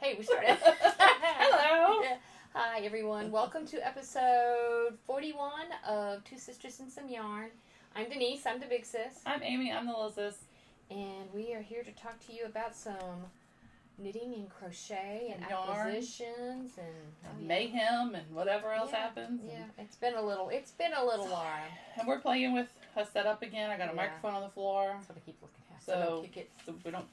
Hey, we started. Hello. Hi, everyone. Welcome to episode 41 of Two Sisters and Some Yarn. I'm Denise. I'm the big sis. I'm Amy. I'm the little sis. And we are here to talk to you about some knitting and crochet and yarn. Acquisitions and Mayhem and whatever else happens. Yeah, it's been a little while. And we're playing with a setup again. I got a microphone on the floor. That's what I keep looking at. So don't kick it. So we don't,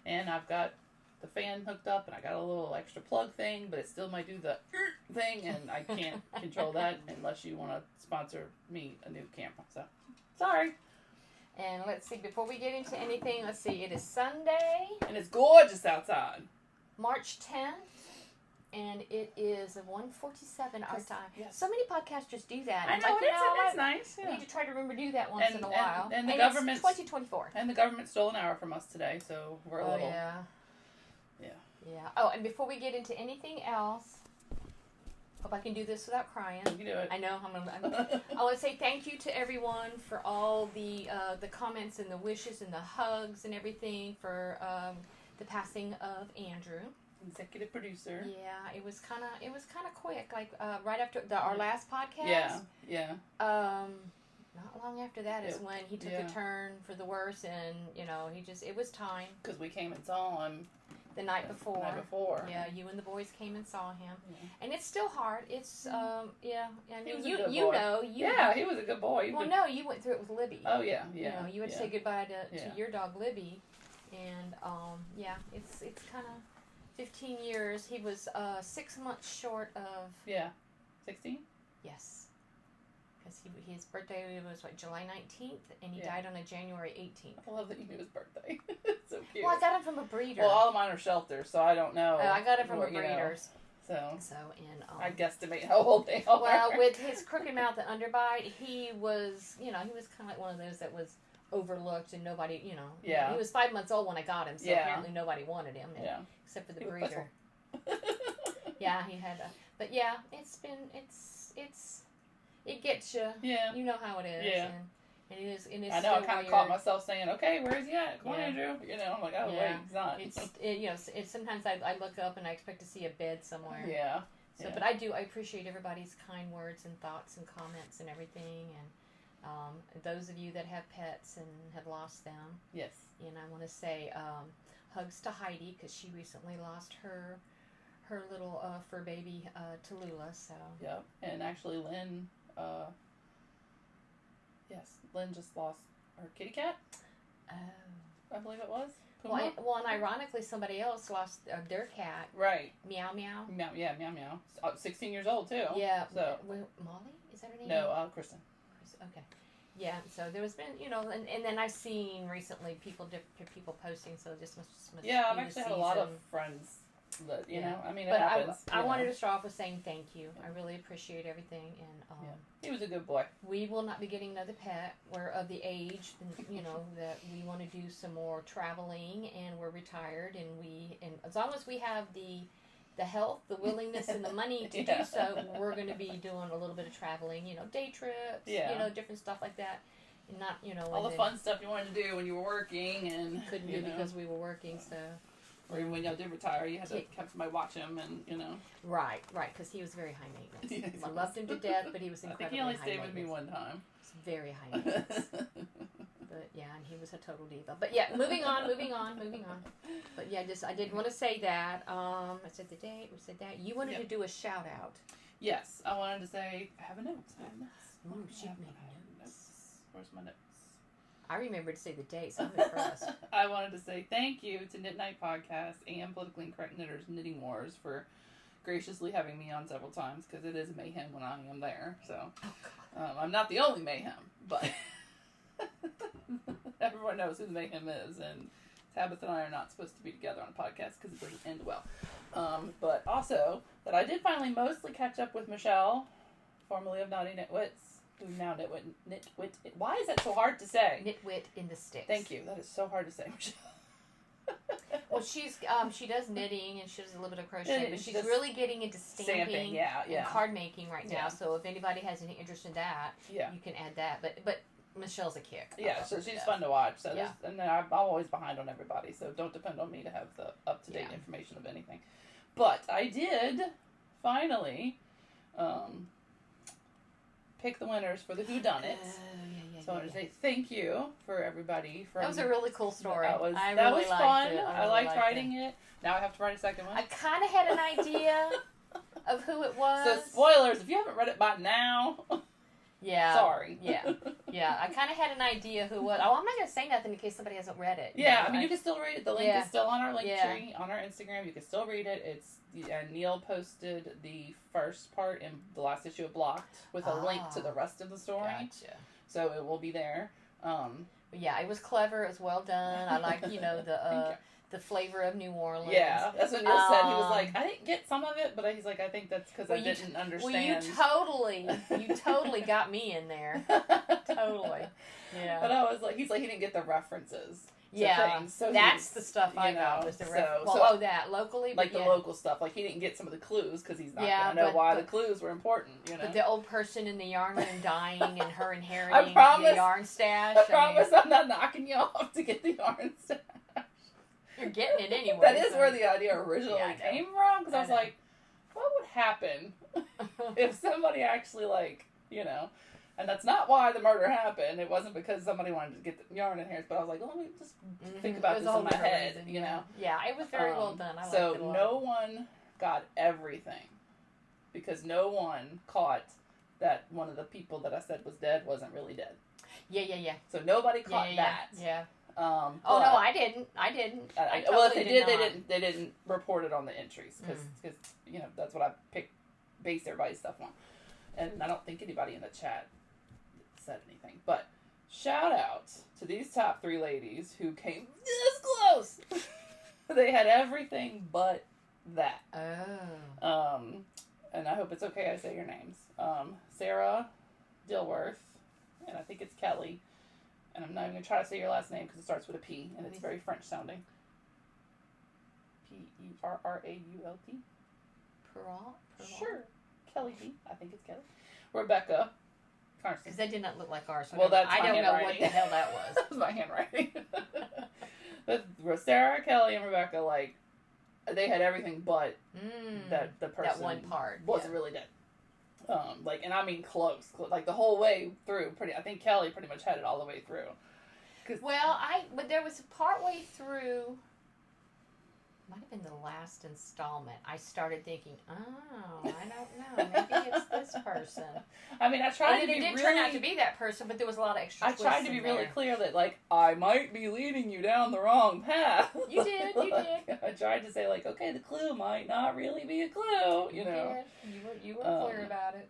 and I've got the fan hooked up and I got a little extra plug thing, but it still might do the thing, and I can't control that unless you want to sponsor me a new camera. So, sorry. And let's see, before we get into anything, let's see, it is Sunday. And it's gorgeous outside. March 10th. And it is 1:47 our time. Yes. So many podcasts just do that. I know, it's nice. Yeah. We need to try to remember to do that once in a while. And the government, it's 2024. And the government stole an hour from us today, so we're a little. Yeah. Oh, and before we get into anything else, hope I can do this without crying. You can do it. I know. I want to say thank you to everyone for all the comments and the wishes and the hugs and everything for the passing of Andrew. Executive producer. Yeah, it was kind of quick. Like right after our last podcast. Yeah. Not long after that is when he took a turn for the worse, and it was time. Because we came and saw him the night before. Yeah, you and the boys came and saw him, and it's still hard. It's I mean, he was a good boy. No, you went through it with Libby. Oh yeah. You had to say goodbye to your dog Libby, and it's kind of 15 years. He was 6 months short of 16. Yes, because his birthday was July 19th, and he died on a January 18th. I love that you knew his birthday. So cute. Well, I got him from a breeder. Well, all of mine are shelters, so I don't know. I got it from a breeder's. I guesstimate how old they are. Well, with his crooked mouth and underbite, he was kind of like one of those that was overlooked and nobody, he was 5 months old when I got him, so apparently nobody wanted him, except for the breeder. Yeah, he had but yeah, it gets you. Yeah. You know how it is. Yeah. And it is. I know. I kind of caught myself saying, "Okay, where is he at? Come on, Andrew." I'm like, "Oh wait, he's not." It's sometimes I look up and I expect to see a bed somewhere. Yeah. So, but I appreciate everybody's kind words and thoughts and comments and everything, and those of you that have pets and have lost them. Yes. And I want to say hugs to Heidi, because she recently lost her little fur baby Tallulah. So. Yep. And actually, Lynn. Lynn just lost her kitty cat. Oh. I believe it was. Well, and ironically, somebody else lost their cat. Right. Meow meow. Meow meow. 16 years old too. Yeah. So. Molly, is that her name? No, Kristen. Okay. Yeah. So there was been, and then I've seen recently people posting. So this must. Yeah, I've actually had a lot of friends. That, I mean, it but happens. I wanted to start off with saying thank you. I really appreciate everything, and he was a good boy. We will not be getting another pet. We're of the age, that we want to do some more traveling, and we're retired, and as long as we have the health, the willingness, and the money to do so, we're going to be doing a little bit of traveling. Day trips, different stuff like that, and not all the fun stuff you wanted to do when you were working and couldn't do because we were working. So. Or even when y'all did retire, you had to have somebody watch him, and Right, because he was very high maintenance. I loved him to death, but he was incredibly high maintenance. I think he only stayed with me one time. It's very high maintenance. But yeah, and he was a total diva. But yeah, moving on. But yeah, I did want to say that. I said the date. We said that. You wanted to do a shout out. Yes, I wanted to say I have a note. Ooh, she made notes. Where's my notes? I remember to say the date, so I'm impressed. I wanted to say thank you to Knit Night Podcast and Politically Incorrect Knitters Knitting Wars for graciously having me on several times, because it is mayhem when I am there. So I'm not the only mayhem, but everyone knows who the mayhem is, and Tabitha and I are not supposed to be together on a podcast because it doesn't end well. But also that I did finally mostly catch up with Michelle, formerly of Naughty Knitwits. Who's now Nitwit. Why is that so hard to say? Nitwit in the sticks. Thank you. That is so hard to say, Michelle. Well, she does knitting and she does a little bit of crochet, but she's really getting into stamping and card making right now. So if anybody has any interest in that, you can add that. But Michelle's a kick. Yeah, so she's fun to watch. So Yeah. and then I'm always behind on everybody, so don't depend on me to have the up-to-date information of anything. But I did finally pick the winners for the WhoDoneKnit. So I want to say thank you for everybody. That was a really cool story. That was really fun. It. I liked writing it. Now I have to write a second one. I kind of had an idea of who it was. So spoilers, if you haven't read it by now, yeah, sorry. Yeah. I kind of had an idea who it was. Oh, I'm not gonna say nothing in case somebody hasn't read it. Yeah, I mean you can still read it. The link is still on our link Yeah. tree on our Instagram. You can still read it. It's Neil posted the first part in the last issue of Blocked with a link to the rest of the story. Gotcha. So it will be there. Yeah, it was clever. It was well done. I like the flavor of New Orleans. Yeah, that's what Neil said. He was like, I didn't get some of it, but he's like, I think that's because I didn't understand. Well, you totally got me in there. Totally. Yeah. But I was like, he's like, he didn't get the references. Yeah, things. So that's the stuff I got. Was the that locally, like the local stuff. Like he didn't get some of the clues because he's not gonna know why the clues were important. You know, but the old person in the yarn room dying and her inheriting the yarn stash. I promise I'm not knocking you off to get the yarn stash. You're getting it anyway. That is where the idea originally came from because I was like, what would happen if somebody actually and that's not why the murder happened. It wasn't because somebody wanted to get the yarn in here. But I was like, let me just think about this in my head, you know? Yeah, it was very well done. I liked so it a lot. No one got everything because no one caught that one of the people that I said was dead wasn't really dead. Yeah. So nobody caught that. Yeah. Oh no, I didn't. Well, if they did, they didn't report it on the entries because that's what I based everybody's stuff on, and I don't think anybody in the chat said anything. But shout out to these top 3 ladies who came this close. They had everything but that. Oh. And I hope it's okay I say your names. Sarah Dilworth, and I think it's Kelly. And I'm not even going to try to say your last name because it starts with a P, and it's very French sounding. Perrault? Perrault? Sure. Kelly P. I think it's Kelly. Rebecca Carson. Because that did not look like ours. Well, that's I my don't know what handwriting. the hell that was. That was my handwriting. But Sarah, Kelly, and Rebecca, they had everything but that the person that one part wasn't really dead. And I mean close, like the whole way through. I think Kelly pretty much had it all the way through. But there was a part way through. Might have been the last installment. I started thinking, I don't know, maybe it's this person. I mean, I tried to be it did turn out to be that person, but there was a lot of extra. I tried to be really clear that I might be leading you down the wrong path. You did. I tried to say okay, the clue might not really be a clue. You know. Did. You were clear about it.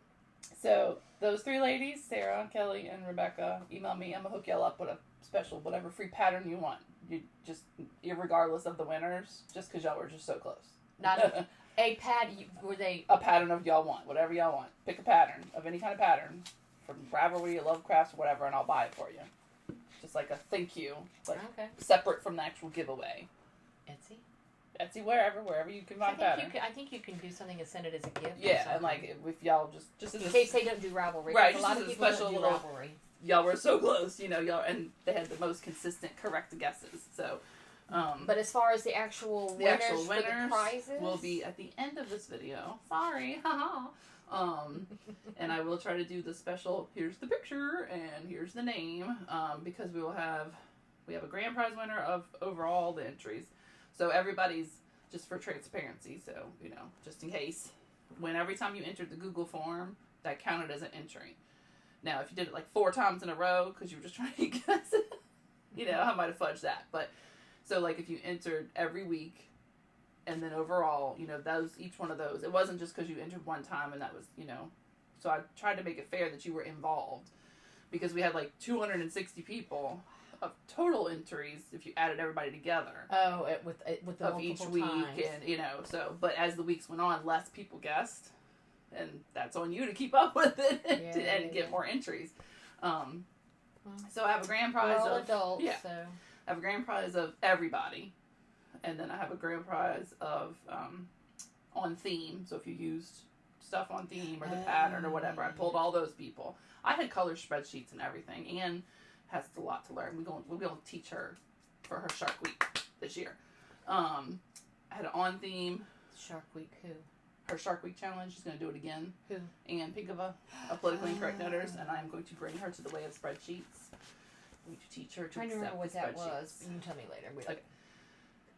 So those 3 ladies, Sarah, Kelly, and Rebecca, email me. I'm gonna hook y'all up with a special whatever free pattern you want. You just, irregardless of the winners, just because y'all were just so close. Not a pattern. Were they a pattern of y'all want, whatever y'all want. Pick a pattern of any kind of pattern from Ravelry, Lovecrafts, or whatever, and I'll buy it for you. Just like a thank you, separate from the actual giveaway. Etsy, wherever you can find pattern. I think you can do something and send it as a gift. Yeah, and if y'all just in case they don't do Ravelry, right? A lot of people don't do Ravelry. Y'all were so close, y'all, and they had the most consistent, correct guesses. So, but as far as the actual winners for the prizes, will be at the end of this video. Sorry, haha. And I will try to do the special. Here's the picture and here's the name, because we have a grand prize winner of overall the entries. So everybody's just for transparency. So just in case, every time you entered the Google form, that counted as an entry. Now, if you did it 4 times in a row because you were just trying to guess it, I might have fudged that. But so if you entered every week, and then overall, each one of those, it wasn't just because you entered one time and that was, So I tried to make it fair that you were involved, because we had 260 people of total entries if you added everybody together. Oh, with the of each week, times. And so. But as the weeks went on, less people guessed. And that's on you to keep up with it and get more entries. So I have a grand prize We're all of adults. So. I have a grand prize of everybody, and then I have a grand prize of on theme. So if you used stuff on theme or the pattern or whatever, I pulled all those people. I had color spreadsheets and everything, and has a lot to learn. We're going to teach her for her Shark Week this year. I had an on theme. Shark Week, who? Her Shark Week challenge. She's going to do it again. Who? Ann Pinkova of Politically Incorrect Knitters, and I'm going to bring her to the way of spreadsheets. I'm going to teach her to trying to accept remember what that spreadsheets. was. You can tell me later. Okay.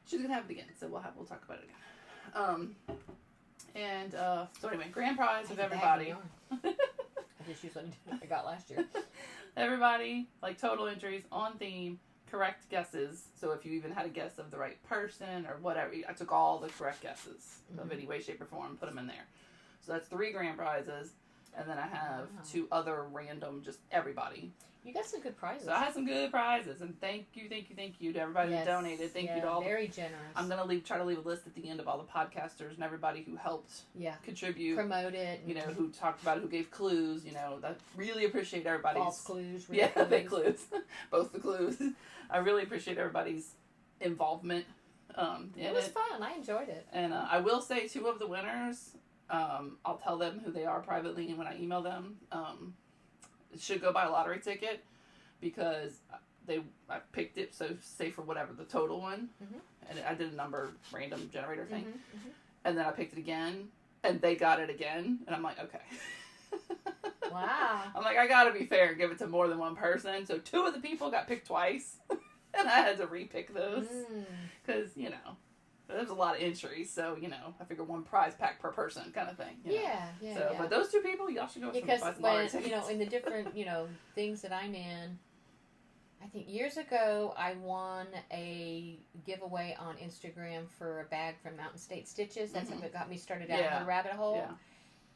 She's going to have it again, so we'll talk about it again. So anyway, grand prize of everybody. I just used what I got last year. Everybody, like total entries, on theme, correct guesses. So if you even had a guess of the right person or whatever, I took all the correct guesses of any way, shape, or form, put them in there. So that's 3 grand prizes. And then I have 2 other random, just everybody. You got some good prizes. So I had some good prizes, and thank you to everybody who donated. Thank you to all. Very generous. I'm gonna try to leave a list at the end of all the podcasters and everybody who helped contribute, promote it. You know, who talked about it, who gave clues. You know, I really appreciate everybody's false clues. Fake clues, both the clues. I really appreciate everybody's involvement. It was fun. I enjoyed it. And I will say 2 of the winners. I'll tell them who they are privately when I email them. Should go buy a lottery ticket because I picked it, so say for whatever the total one, and I did a number random generator thing, and then I picked it again, and they got it again, and I'm like, okay. Wow. I'm like, I gotta be fair and give it to more than one person, so 2 of the people got picked twice, and I had to repick those, because, you know, there's a lot of entries, so, you know, I figure 1 prize pack per person kind of thing. You know? So, but those 2 people, y'all should go because when, you know, in the different, you know, things that I'm in, I think years ago I won a giveaway on Instagram for a bag from Mountain State Stitches. That's what got me started out in the rabbit hole.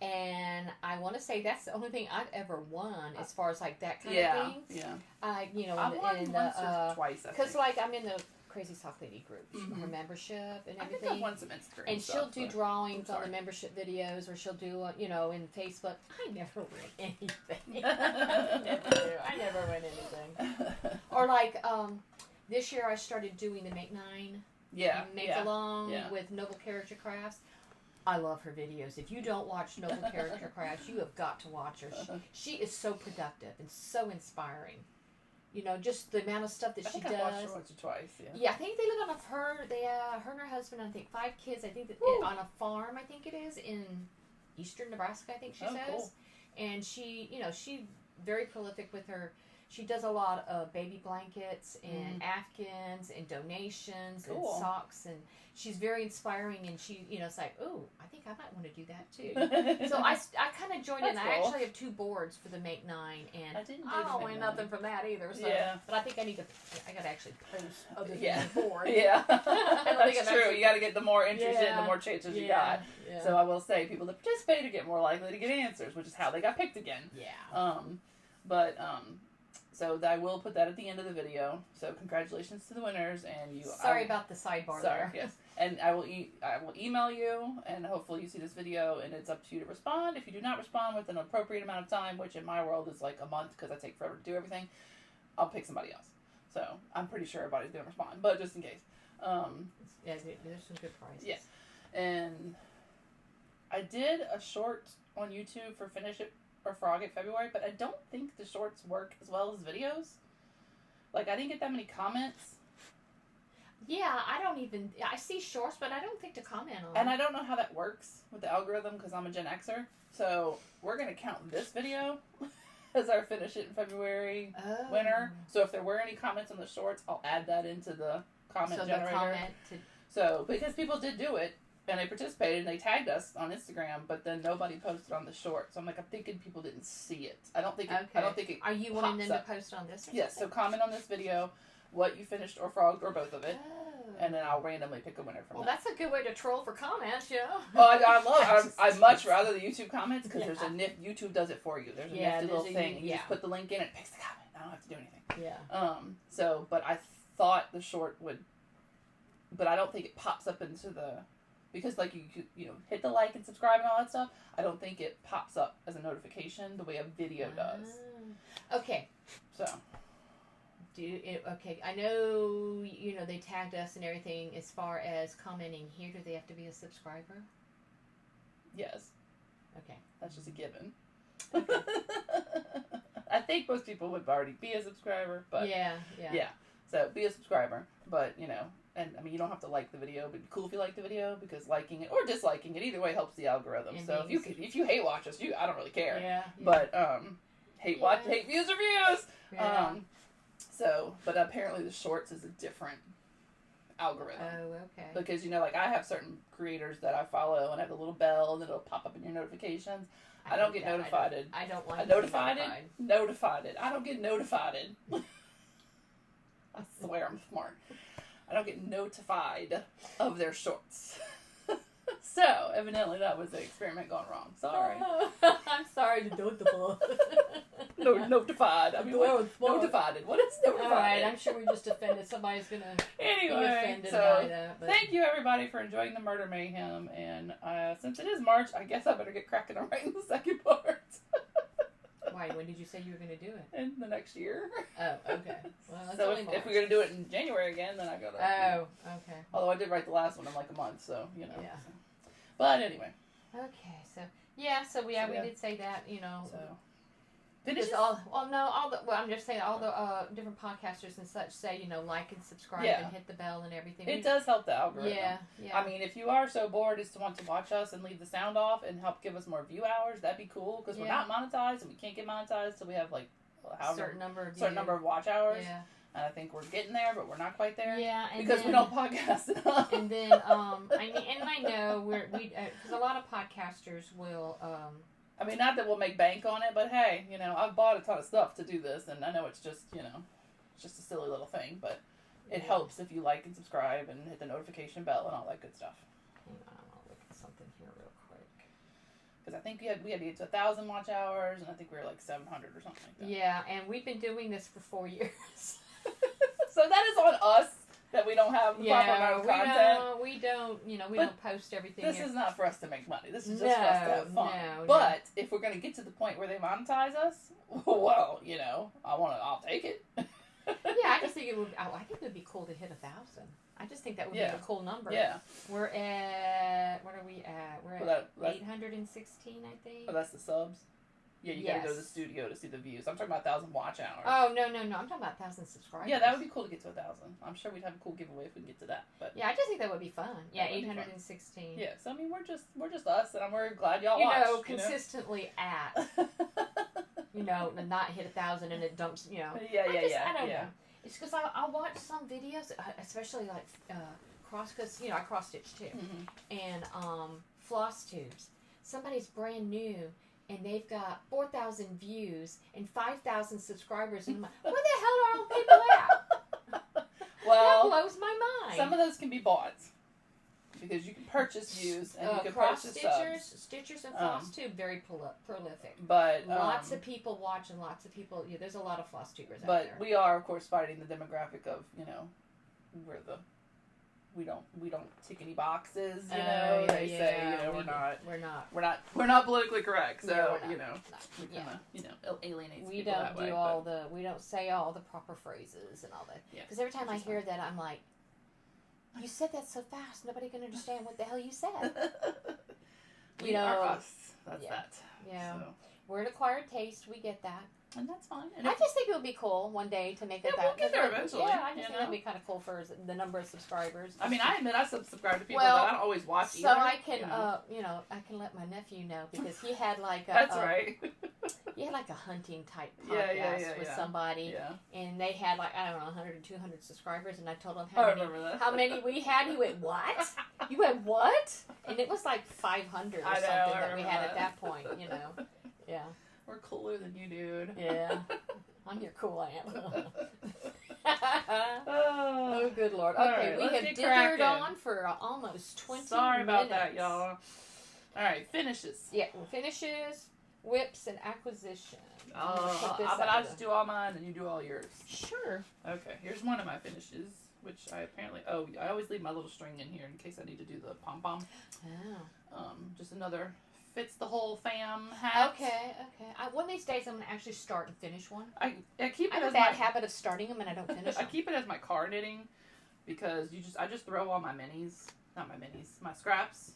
Yeah. And I want to say that's the only thing I've ever won as far as like that kind of thing. Yeah. You know, I've won once or twice. Because like I'm in the Crazy Sock Lady group, her membership and everything. I think I've won some Instagram and stuff, she'll do drawings on the membership videos, or she'll do, you know, in Facebook. I never win anything. I never win anything. Or like this year, I started doing the Make 9, Make Along with Noble Character Crafts. I love her videos. If you don't watch Noble Character Crafts, you have got to watch her. She is so productive and so inspiring. You know, just the amount of stuff that she does. I've watched her once or twice, Yeah, I think they live on her and her husband, I think 5 kids, I think, on a farm, I think it is, in eastern Nebraska, I think she says. Cool. And she, you know, she very prolific with her. She does a lot of baby blankets and Afghans and donations and socks, and she's very inspiring, and she, you know, it's like, oh, I think I might want to do that too. So I kind of joined in. Cool. I actually have 2 boards for the Make 9, and I don't win nothing from that either. So, but I think I got to actually post other than the board. That's true. You got to get the more interested, the more chances you got. Yeah. So I will say, people that participate are get more likely to get answers, which is how they got picked again. Yeah. So I will put that at the end of the video. So congratulations to the winners, and you. Sorry about the sidebar there. Yes, and I will email you, and hopefully you see this video, and it's up to you to respond. If you do not respond within an appropriate amount of time, which in my world is like a month because I take forever to do everything, I'll pick somebody else. So I'm pretty sure everybody's gonna respond, but just in case. There's some good prizes. Yeah, and I did a short on YouTube for Finish It or Frog It February, but I don't think the shorts work as well as videos. Like, I didn't get that many comments. Yeah, I see shorts, but I don't think to comment on. And I don't know how that works with the algorithm because I'm a Gen Xer. So we're going to count this video as our Finish It in February winner. So if there were any comments on the shorts, I'll add that into the comment generator. So, because people did do it, and they participated, and they tagged us on Instagram, but then nobody posted on the short. So I'm like, I'm thinking people didn't see it. I don't think it Are you wanting them to post on this? Yes, so comment on this video what you finished or frogged or both of it. And then I'll randomly pick a winner from that. Well, that's a good way to troll for comments, you know? Oh, I'd much rather the YouTube comments because there's a YouTube does it for you. There's a nifty little thing. You just put the link in, it picks the comment. I don't have to do anything. Yeah. But I thought the short would, but I don't think it pops up into the, because like you know, hit the like and subscribe and all that stuff. I don't think it pops up as a notification the way a video does. Okay. So. Okay, I know, you know, they tagged us and everything as far as commenting here. Do they have to be a subscriber? Yes. Okay. That's just a given. Okay. think most people would already be a subscriber, but yeah. So be a subscriber, but and I mean, you don't have to like the video, but it'd be cool if you like the video because liking it or disliking it either way helps the algorithm. It so if you hate watch us, I don't really care. Yeah. But hate views reviews. Yeah. But apparently the shorts is a different algorithm. Oh, okay. Because like I have certain creators that I follow and I have a little bell and it'll pop up in your notifications. I don't get notified. I don't want notified. Notified. I don't get notified. I swear I'm smart. I don't get notified of their shorts. So, evidently that was the experiment gone wrong. Sorry. I'm sorry to notable. Notified. I mean, notified. What is notified? Alright, I'm sure we just offended. Somebody's going to be offended by that. But... Thank you, everybody, for enjoying the Murder Mayhem. And since it is March, I guess I better get cracking on writing the second part. Why? When did you say you were going to do it? In the next year. Oh, okay. Well, that's so only March. if we're going to do it in January again, then I go to... Oh, okay. Although I did write the last one in like a month, so, Yeah. So. But anyway. Okay, so we did say that, So. Because I'm just saying all the different podcasters and such say, like and subscribe and hit the bell and everything. It does help the algorithm. Yeah. I mean, if you are so bored as to want to watch us and leave the sound off and help give us more view hours, that'd be cool because we're not monetized and we can't get monetized till we have like a certain number of watch hours. Yeah. And I think we're getting there, but we're not quite there. Yeah, because we don't podcast enough. And then I know because a lot of podcasters will. I mean, not that we'll make bank on it, but hey, I've bought a ton of stuff to do this, and I know it's just, it's just a silly little thing, but it helps if you like and subscribe and hit the notification bell and all that good stuff. Hang on, I'll look at something here real quick. Because I think we had to get to 1,000 watch hours, and I think we were like 700 or something like that. Yeah, and we've been doing this for 4 years. So that is on us that we don't have the proper amount of content. We don't post everything. This is not for us to make money. This is just for us to have fun. But if we're going to get to the point where they monetize us, well, I'll take it. Yeah, I just think it would. I think it would be cool to hit 1,000. I just think that would be a cool number. Yeah. We're at. What are we at? We're at 816, I think. Oh, that's the subs. Yeah, you gotta go to the studio to see the views. I'm talking about 1,000 watch hours. Oh, no. I'm talking about 1,000 subscribers. Yeah, that would be cool to get to 1,000. I'm sure we'd have a cool giveaway if we can get to that. But yeah, I just think that would be fun. Yeah, 816. Yeah, so I mean, we're just us, and we're glad y'all watch. Consistently at. Not hit 1,000 and it dumps. Yeah. I don't know. It's because I'll watch some videos, especially like because I cross stitch too, and floss tubes. Somebody's brand new. And they've got 4,000 views and 5,000 subscribers. And I'm like, where the hell are all the people at? Well, that blows my mind. Some of those can be bought. Because you can purchase views and you can purchase subs. Stitchers and floss tube, very prolific. But lots of people watch and lots of people, there's a lot of floss tubers out there. But we are, of course, fighting the demographic of, we don't tick any boxes, they say, we're not politically correct, so, it alienates we people don't that way. We don't say all the proper phrases and all that. Because every time I hear that, I'm like, you said that so fast, nobody can understand what the hell you said. We are us. That's that. Yeah. So. We're an acquired taste, we get that. And that's fine. And I just think it would be cool one day to make it that. We'll get there eventually. Yeah, I just think it would be kind of cool for the number of subscribers. I mean, I admit I subscribe to people that I don't always watch either. So I can, I can let my nephew know because he had like a. That's right. He had like a hunting type podcast with somebody, and they had like 100 or 200 subscribers, and I told him how many we had. He went, "What? You went what?" And it was like 500 or something that we had at that point. Yeah. We're cooler than you, dude. Yeah. I'm your cool aunt. Oh, good Lord. Okay, right, we have dithering on for almost 20 minutes. Sorry about that, y'all. All right, finishes. Yeah, finishes, whips, and acquisition. But I'll just do all mine and you do all yours. Sure. Okay, here's one of my finishes, which I apparently... Oh, I always leave my little string in here in case I need to do the pom-pom. Oh. Just another... Fits the whole fam hat. Okay. One of these days, I'm going to actually start and finish one. I keep it I have as a bad habit of starting them and I don't finish them. I keep it as my car knitting because I just throw all my scraps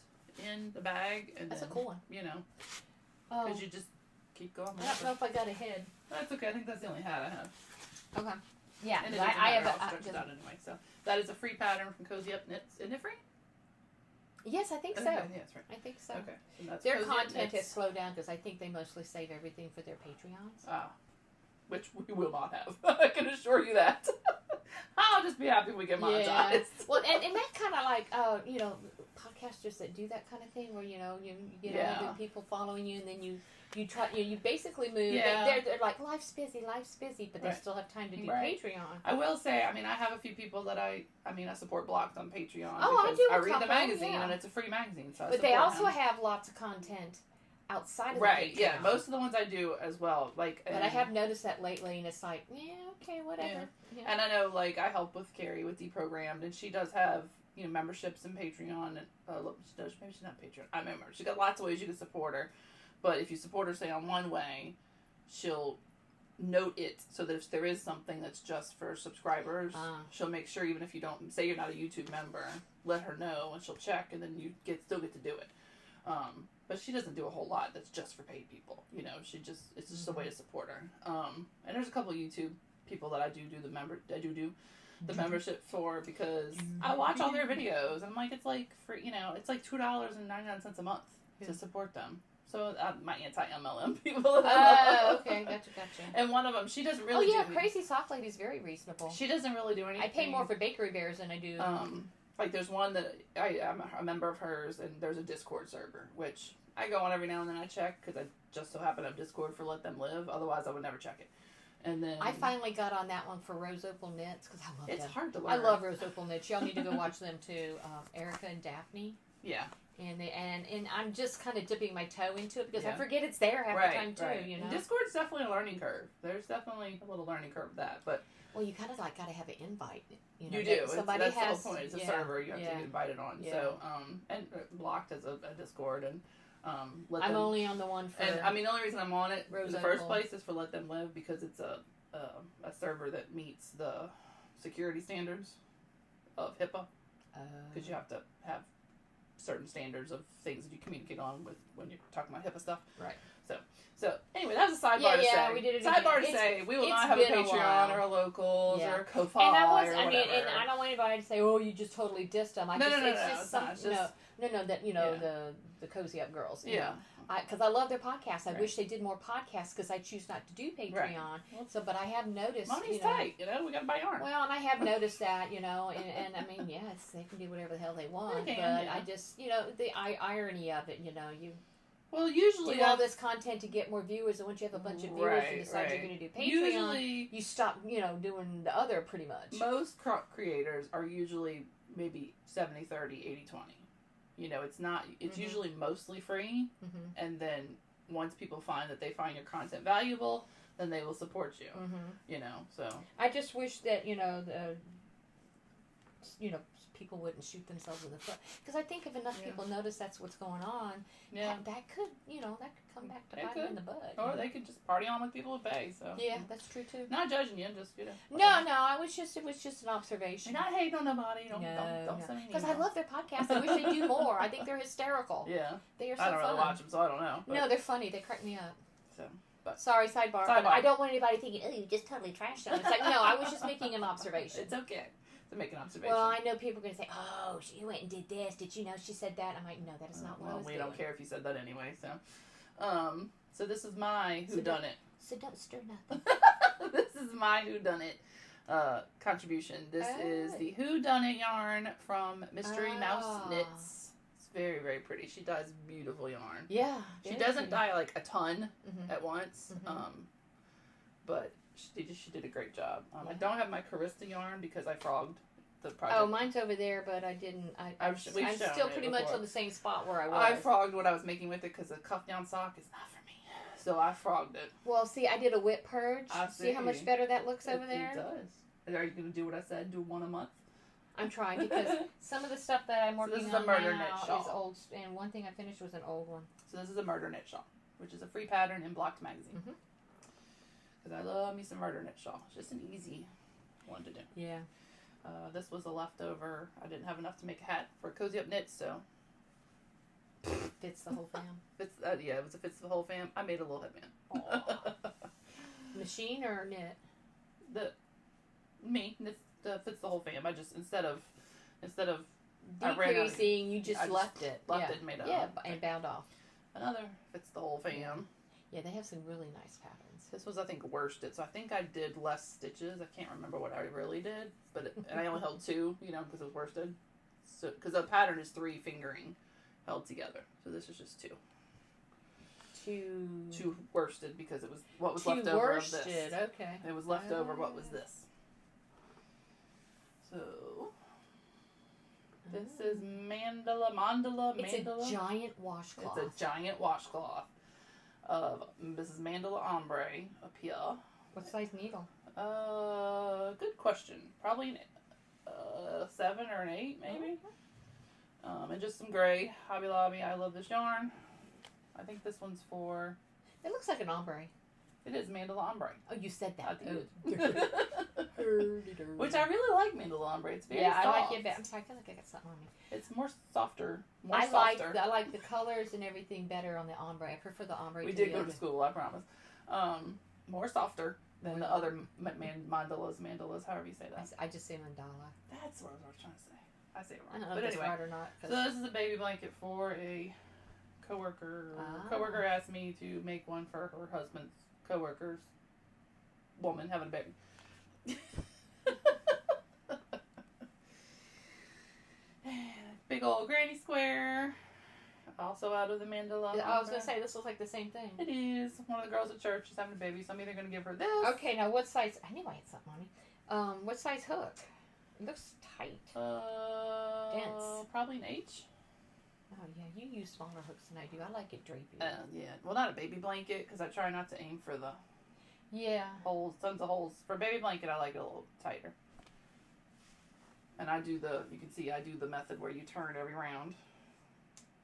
in the bag and that's then, a cool one. because you just keep going. I don't know if I got ahead. That's okay. I think that's the only hat I have. Okay. Yeah, And it I doesn't have. matter. I'll stretch it out anyway. So that is a free pattern from Cozy Up Knits. Isn't it free? Yes, I think so. Okay, yeah, that's right. I think so. Okay. So that's Their Cozy Up content has Knits. slowed down because I think they mostly save everything for their Patreons. Which we will not have. I can assure you that. I'll just be happy if we get monetized. Yeah. Well, and that kind of like, podcasters that do that kind of thing where, you get all the people following you and then you try, you basically move. Yeah. They're like, life's busy, but they still have time to do Patreon. I will say, I have a few people that I support Blocked on Patreon. Oh, I do. I read the magazine and it's a free magazine. So but they also have lots of content outside of the Patreon. Yeah, most of the ones I do as well. But I have noticed that lately, and it's like, okay, whatever. Yeah. And I know, I help with Carrie with Deprogrammed, and she does have, memberships in Patreon, and maybe she's not Patreon. I remember. She's got lots of ways you can support her, but if you support her, say, on one way, she'll note it so that if there is something that's just for subscribers, she'll make sure, even if you don't, say you're not a YouTube member, let her know, and she'll check, and then you still get to do it. But she doesn't do a whole lot that's just for paid people. It's just a way to support her. And there's a couple of YouTube people that I do the membership for because I watch all their videos. And I'm like, it's like for, it's like $2.99 a month to support them. So my anti-MLM people. Oh, okay, gotcha. And one of them, she doesn't really. Oh yeah, Crazy Soft Lady's very reasonable. She doesn't really do anything. I pay more for Bakery Bears than I do. Like there's one that I'm a member of hers, and there's a Discord server, which I go on every now and then I check, because I just so happen to have Discord for Let Them Live, otherwise I would never check it. And then I finally got on that one for Rose Opal Knits, because I love them. It's hard to learn. I love Rose Opal Knits. Y'all need to go watch them too. Erica and Daphne. Yeah. And I'm just kind of dipping my toe into it, because I forget it's there half the time too, And Discord's definitely a learning curve. There's definitely a little learning curve with that, but... Well, you kind of got to have an invite. You do. Somebody that's has, the whole point. It's a server you have to get invited on. Yeah. So, and Blocked as a Discord, and I'm only on the one for... And, the only reason I'm on it in the first Opal. place is for Let Them Live, because it's a server that meets the security standards of HIPAA. Because you have to have certain standards of things that you communicate on with when you're talking about HIPAA stuff. Right. So anyway, that was a sidebar to say. We did it sidebar again. to say we will not have a Patreon or a Locals or a Ko-Fi and or and I don't want anybody to say, "Oh, you just totally dissed them." The Cozy Up girls. Because I love their podcasts. I wish they did more podcasts, because I choose not to do Patreon. Right. So, but I have noticed. Money's tight, we got to buy yarn. Well, and I have noticed that, and yes, they can do whatever the hell they want. I just, the irony of it, you. Well, usually do all this content to get more viewers, and once you have a bunch of viewers and decide you're going to do Patreon, usually, you stop, doing the other pretty much. Most creators are usually maybe 70-30, 80-20. It's not. It's usually mostly free, and then once people find that they find your content valuable, then they will support you. So I just wish that people wouldn't shoot themselves in the foot, because I think if enough people notice that's what's going on, that could come back to bite them in the butt. Or they could just party on with people who pay. So that's true too. Not judging you, just No, it was just an observation. You're not hating on nobody. Don't send me. Because I love their podcast. I wish they do more. I think they're hysterical. Yeah, they are so I don't fun. really watch them, so I don't know. But. No, they're funny. They crack me up. So. But sorry, sidebar. But I don't want anybody thinking, "Oh, you just totally trashed them." It's like, no, I was just making an observation. It's okay to make an observation. Well, I know people are going to say, "Oh, she went and did this. Did you know she said that?" I'm like, "No, that is not what I was doing." We don't care if you said that anyway. So this is my WhoDoneKnit. So don't stir nothing. This is my WhoDoneKnit contribution. This is the WhoDoneKnit yarn from Mystery Mouse Knits. Very, very pretty. She dyes beautiful yarn. Yeah. She doesn't dye like a ton at once, but she did a great job. I don't have my Carista yarn because I frogged the project. Oh, mine's over there, but I didn't. I'm still pretty much on the same spot where I was. I frogged what I was making with it because a cuff down sock is not for me. So I frogged it. Well, see, I did a whip purge. See how much better that looks over there? It does. Are you going to do what I said? Do one a month? I'm trying, because some of the stuff that I'm working on now is old, and one thing I finished was an old one. So this is a Murder Knit shawl, which is a free pattern in Blocked magazine. Because I love me some Murder Knit shawl. It's just an easy one to do. Yeah. This was a leftover. I didn't have enough to make a hat for Cozy Up Knits, so. Did fits the whole fam. Yeah, it fits the whole fam. I made a little headband. Machine or knit? This fits the whole fam. I just instead of decreasing, you just left it and made and bound off. Another fits the whole fam. Yeah, they have some really nice patterns. This was, I think, worsted, so I think I did less stitches. I can't remember what I really did, and I only held 2, because it was worsted. So because the pattern is 3 fingering held together, so this is just 2. 2 worsted because it was what was left over of this. Okay. It was left over. What was this? So this is mandala. It's a giant washcloth. It's a giant washcloth of this is mandala ombre up here. What size needle? Good question. Probably 7 or an 8, maybe. And just some gray. Hobby Lobby. I love this yarn. I think this one's for. It looks like an ombre. It is mandala ombre. Oh, you said that. Which I really like mandala ombre. It's very soft. I like it. I'm sorry, I feel like I got something on me. It's more softer. I like the colors and everything better on the ombre. I prefer the ombre. We did go to school, I promise. More softer than the other mandalas, however you say that. I just say mandala. That's what I was trying to say. I say it wrong. I don't know but if anyway, that's right or not. So this is a baby blanket for a coworker. Coworker asked me to make one for her husband's coworker's woman having a baby. Big old granny square. Also out of the mandala. I was going to say, this looks like the same thing. It is. One of the girls at church is having a baby, so I'm either going to give her this. Okay, now what size? I knew I had something on me. What size hook? It looks tight. Dense. Probably an H. Oh, yeah, you use smaller hooks than I do. I like it drapey. Yeah. Well, not a baby blanket, because I try not to aim for the holes, tons of holes. For a baby blanket, I like it a little tighter. And I do you can see I do the method where you turn every round.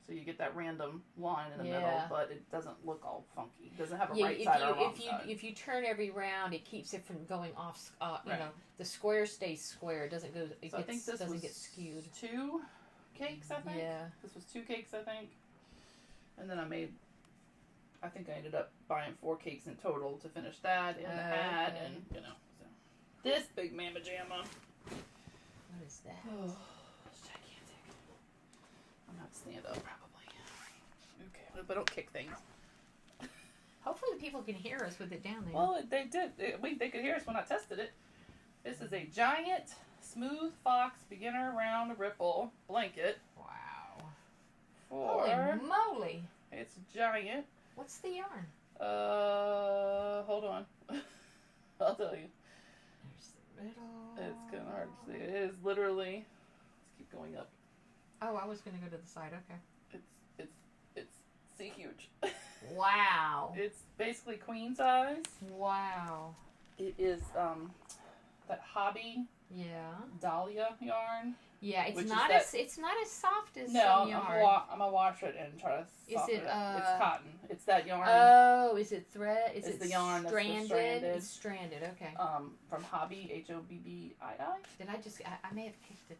So you get that random line in the middle, but it doesn't look all funky. It doesn't have a right side or a wrong side. If you turn every round, it keeps it from going off. You know, the square stays square. It doesn't go. I think this doesn't was get skewed. 2 cakes, I think. Yeah. This was 2 cakes, I think. And then I think I ended up buying 4 cakes in total to finish that and the hat and so this big mama jamma. What is that? Oh, it's gigantic. I'm gonna have to stand up probably. Okay, but don't kick things. Hopefully the people can hear us with it down there. Well, they did. They could hear us when I tested it. This is a giant smooth fox beginner round ripple blanket. Wow. Holy moly! It's giant. What's the yarn? Hold on. I'll tell you. There's the middle. It's kind of hard to see. It is literally. Let's keep going up. Oh, I was going to go to the side. Okay. See, huge. Wow. It's basically queen size. Wow. It is that hobby. Yeah. Dahlia yarn. Yeah, it's not as soft as some yarn. I'm gonna wash it and try to soften it. It's cotton. It's that yarn. Oh, is it thread? Is it the yarn stranded? That's It's stranded. Okay. From Hobby, HOBBII. Did I just? I may have kicked the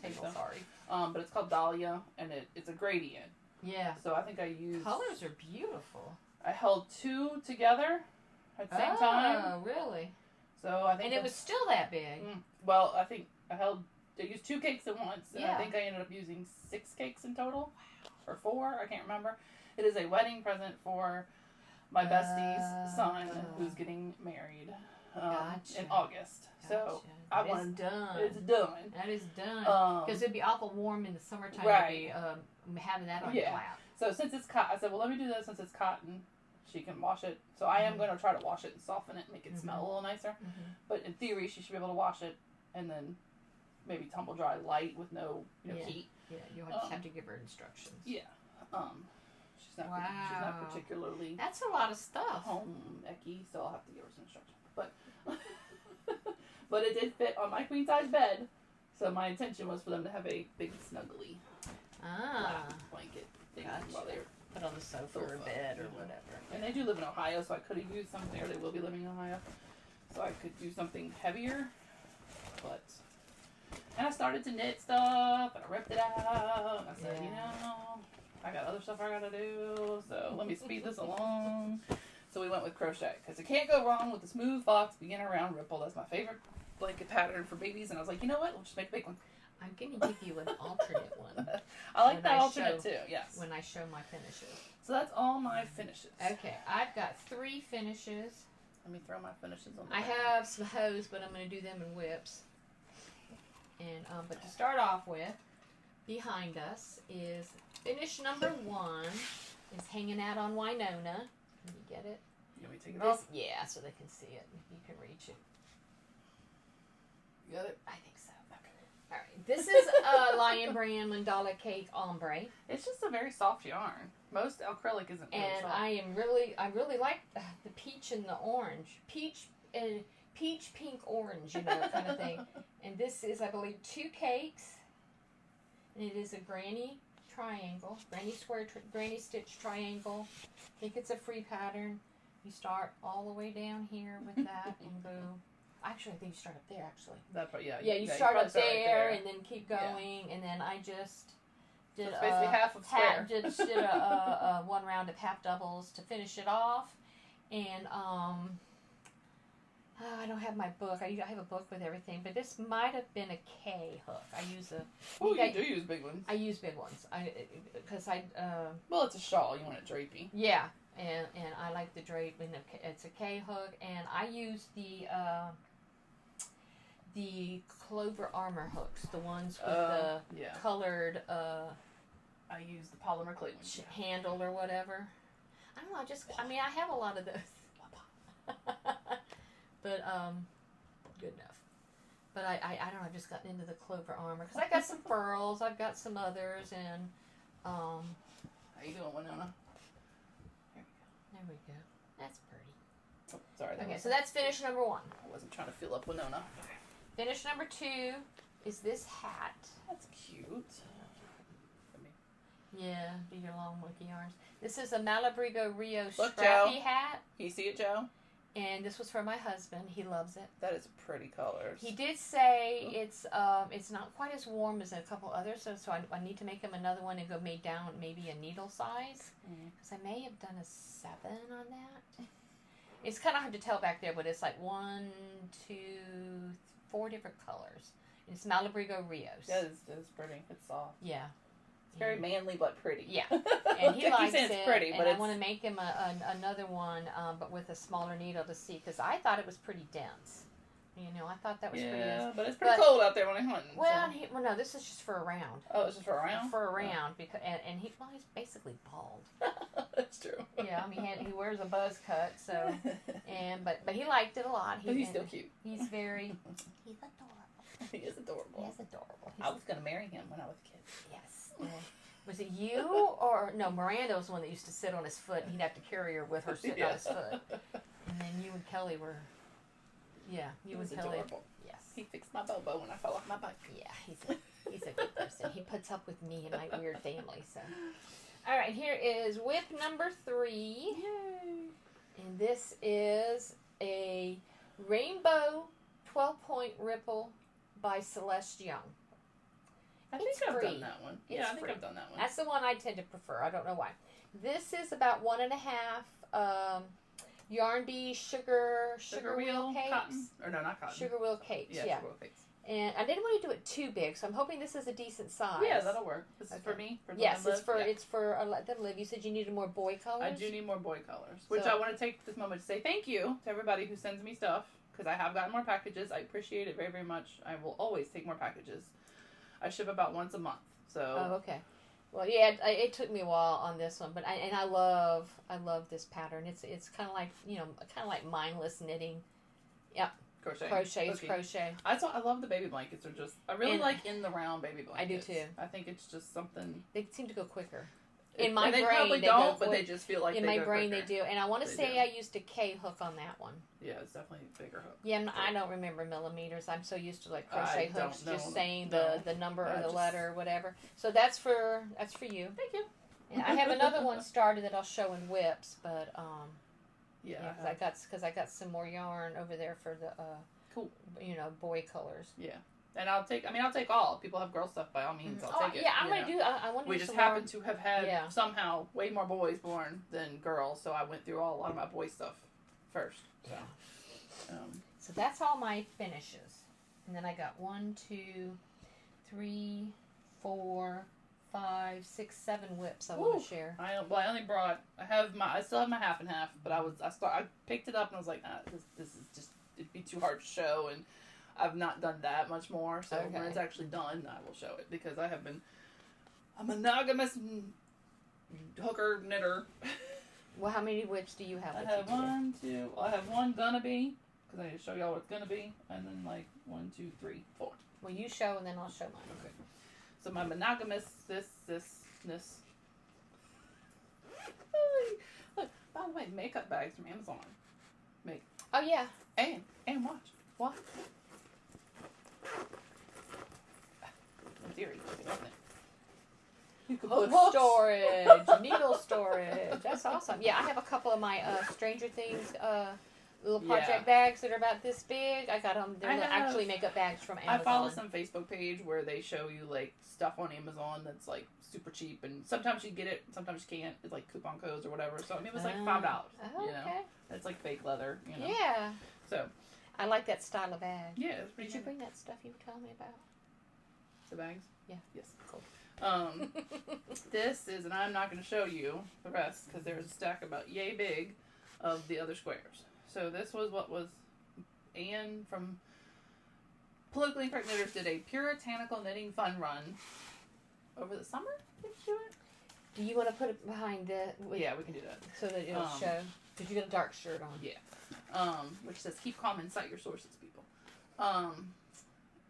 table. So. Sorry. But it's called Dahlia, and it's a gradient. Yeah. So I think I used. Colors are beautiful. I held 2 together at the same time. Oh, really? So I think. And it was still that big. Well, I think I used 2 cakes at once, and I think I ended up using 6 cakes in total, or 4. I can't remember. It is a wedding present for my bestie's son, who's getting married in August. So it's done. It's done. That is done. Because it'd be awful warm in the summertime. Right. To be, having that on your lap. So since it's cotton, I said, well, let me do this since it's cotton. She can wash it. So I am going to try to wash it and soften it, make it smell a little nicer. But in theory, she should be able to wash it and then maybe tumble dry light with no heat. Yeah, you'll just have to give her instructions. Yeah. She's not particularly. That's a lot of stuff. Home-ecky, so I'll have to give her some instructions. But but it did fit on my queen size bed, so my intention was for them to have a big snuggly blanket thing while they're put on the sofa or bed or whatever. And they do live in Ohio, so I could have used something, or they will be living in Ohio, so I could do something heavier. And I started to knit stuff, and I ripped it out, and I said, I got other stuff I gotta do. So let me speed this along. So we went with crochet because you can't go wrong with the smooth fox beginner round ripple. That's my favorite blanket pattern for babies. And I was like, you know what? We'll just make a big one. I'm going to give you an alternate one. I like that alternate too. Yes. When I show my finishes. So that's all my finishes. Okay, I've got 3 finishes. Let me throw my finishes on the I have some hose, but I'm going to do them in whips. And but to start off with, behind us is finish number 1. Is hanging out on Winona. Can you get it? You want me to take it off? Yeah, so they can see it. If you can reach it. You got it? I think so. Okay. All right. This is a Lion Brand Mandala Cake Ombre. It's just a very soft yarn. Most acrylic isn't really And soft. I really like the peach and the orange. Peach, pink, orange, kind of thing. And this is, I believe, 2 cakes. And it is a granny triangle, granny stitch triangle. I think it's a free pattern. You start all the way down here with that and go. Actually, I think you start up there. Actually. That part, yeah. Yeah, you start up there and then keep going, and then I just did so it's basically half of square. Just did a 1 round of half doubles to finish it off, and I don't have my book. I have a book with everything, but this might have been a K hook. I use a. Oh, you do use big ones. I use big ones. Well, it's a shawl. You want it drapey. Yeah, and I like the drape, and it's a K hook, and I use the Clover Armor hooks, the ones with the colored. I use the polymer clay ones. Handle or whatever. I don't know. I have a lot of those. But, good enough. But I don't know, I've just gotten into the Clover Armor. Because I got some furls, I've got some others, and, How you doing, Winona? There we go. That's pretty. Oh, sorry. Okay, so that's finish number 1. I wasn't trying to fill up Winona. Okay. Finish number 2 is this hat. That's cute. Yeah, do your long monkey arms. This is a Malabrigo Rio Look, strappy Joe. hat. Can you see it, Joe? And this was for my husband. He loves it. That is pretty colors. He did say it's not quite as warm as a couple others, so I need to make him another one and go down maybe a needle size, because I may have done a 7 on that. It's kind of hard to tell back there, but it's like 1, 2, 4 different colors. It's Malabrigo Rios. Yeah, it's pretty. It's soft. Yeah. It's very manly but pretty. Yeah. And he likes it. It's pretty, but I want to make him another one, but with a smaller needle to see, because I thought it was pretty dense. I thought that was pretty dense. Yeah, but it's pretty cold out there when I'm hunting. Well, no, this is just for a round. Oh, it's just for a round? For a round, because and he's basically bald. That's true. Yeah, he wears a buzz cut, so but he liked it a lot. He's still cute. He's adorable. He is adorable. He's adorable. I was gonna marry him when I was a kid. Yes. Was it you or no? Miranda was the one that used to sit on his foot, and he'd have to carry her with her sitting on his foot. And then you and Kelly were. Yeah, you and Kelly. Adorable. Yes. He fixed my Bobo when I fell off my bike. Yeah, he's a good person. He puts up with me and my weird family. So, all right, here is whip number 3. Yay! And this is a rainbow 12-point ripple by Celeste Young. I think I've free. done that one. It's Yeah, I think free. I've done that one. That's the one I tend to prefer. I don't know why. This is about 1.5 Yarn Bee sugar wheel cakes. Cotton? Or no, not cotton. Sugar wheel cakes. Yeah. Sugar wheel cakes. And I didn't want to do it too big, so I'm hoping this is a decent size. Yeah, that'll work. This is for me. Yes, it's for let them live. You said you needed more boy colors. I do need more boy colors, which I want to take this moment to say thank you to everybody who sends me stuff, because I have gotten more packages. I appreciate it very, very much. I will always take more packages. I ship about once a month, so. Oh, okay. Well, yeah, it took me a while on this one, but I love this pattern. It's kind of like mindless knitting. Yep. Crochet. I love the baby blankets. I really like in the round baby blankets. I do too. I think it's just something. They seem to go quicker. In my brain, they probably don't, but they just feel like in my brain they do. And I want to say I used a K hook on that one. Yeah, it's definitely a bigger hook. Yeah, I don't remember millimeters. I'm so used to like crochet hooks, just saying the number or the letter or whatever. So that's for you. Thank you. And I have another one started that I'll show in whips, but because I got some more yarn over there for the cool. Boy colors. Yeah. And I'll take all. People have girl stuff, by all means. I'll take it. Yeah, I'm going to do, I want to We do just some more. happen to have had somehow way more boys born than girls, so I went through a lot of my boy stuff first. So, so that's all my finishes. And then I got 1, 2, 3, 4, 5, 6, 7 whips I want to share. I still have my half and half, but I picked it up and I was like, this is just, it'd be too hard to show, and I've not done that much more, so when it's actually done, I will show it, because I have been a monogamous hooker knitter. Well, how many whips do you have? I have I have one gonna be, because I need to show y'all what it's gonna be, and then like 1, 2, 3, 4. Well, you show, and then I'll show mine. Okay. So my monogamous, this. Look, by the way, makeup bags from Amazon. Oh, yeah. And watch. What? In theory, you can Hook put storage, needle storage. That's awesome. Yeah, I have a couple of my Stranger Things little project bags that are about this big. I got them. They're actually makeup bags from Amazon. I follow some Facebook page where they show you like stuff on Amazon that's like super cheap, and sometimes you get it, sometimes you can't. It's like coupon codes or whatever. So I mean, it was like $5. Oh, you know, it's like fake leather. You know. Yeah. So. I like that style of bag. Yeah, it's pretty. Did you bring that stuff you were telling me about? The bags? Yeah. Yes. Cool. This is, and I'm not going to show you the rest because there's a stack about yay big of the other squares. So this was what was Anne from Politically Incorrect Knitters did a puritanical knitting fun run over the summer. Did you do it? Do you want to put it behind the? Yeah, we can do that So that it'll show. Did you get a dark shirt on? Yeah. Which says keep calm and cite your sources, people.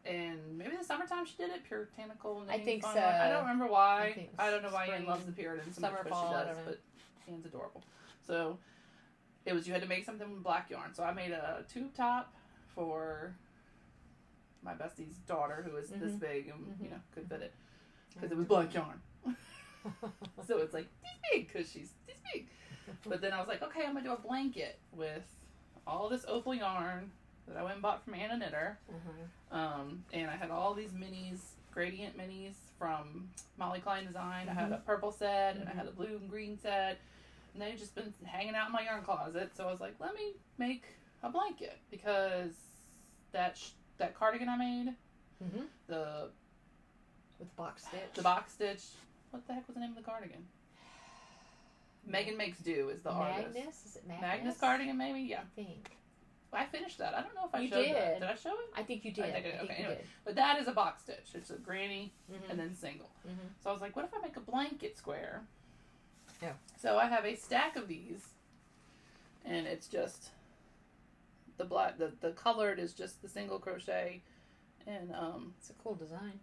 And maybe the summertime she did it, puritanical knitting. I think fun so. Run. I don't remember why. I don't know why Anne loves the Puritans so much, but fall, she does. But Anne's adorable. So it was, you had to make something with black yarn. So I made a tube top for my bestie's daughter, who is this big and you know could fit it because it was black yarn. So it's like this big because she's this big. But then I was like, okay, I'm gonna do a blanket with all this opal yarn that I went and bought from Anna Knitter. And I had all these minis, gradient minis from Molly Klein Design. I had a purple set and I had a blue and green set. And they've just been hanging out in my yarn closet. So I was like, let me make a blanket because that cardigan I made, with the box stitch. The box stitch. What the heck was the name of the cardigan? Megan Makes Do is the artist. Magnus? Is it Magnus? Magnus cardigan, maybe? Yeah. I think. I finished that. I don't know if I You showed did. that. Did I show it? I think you did. I think you anyway. did. But that is a box stitch. It's a granny and then single. So I was like, what if I make a blanket square? Yeah. So I have a stack of these, and it's just the black. The colored is just the single crochet, and it's a cool design.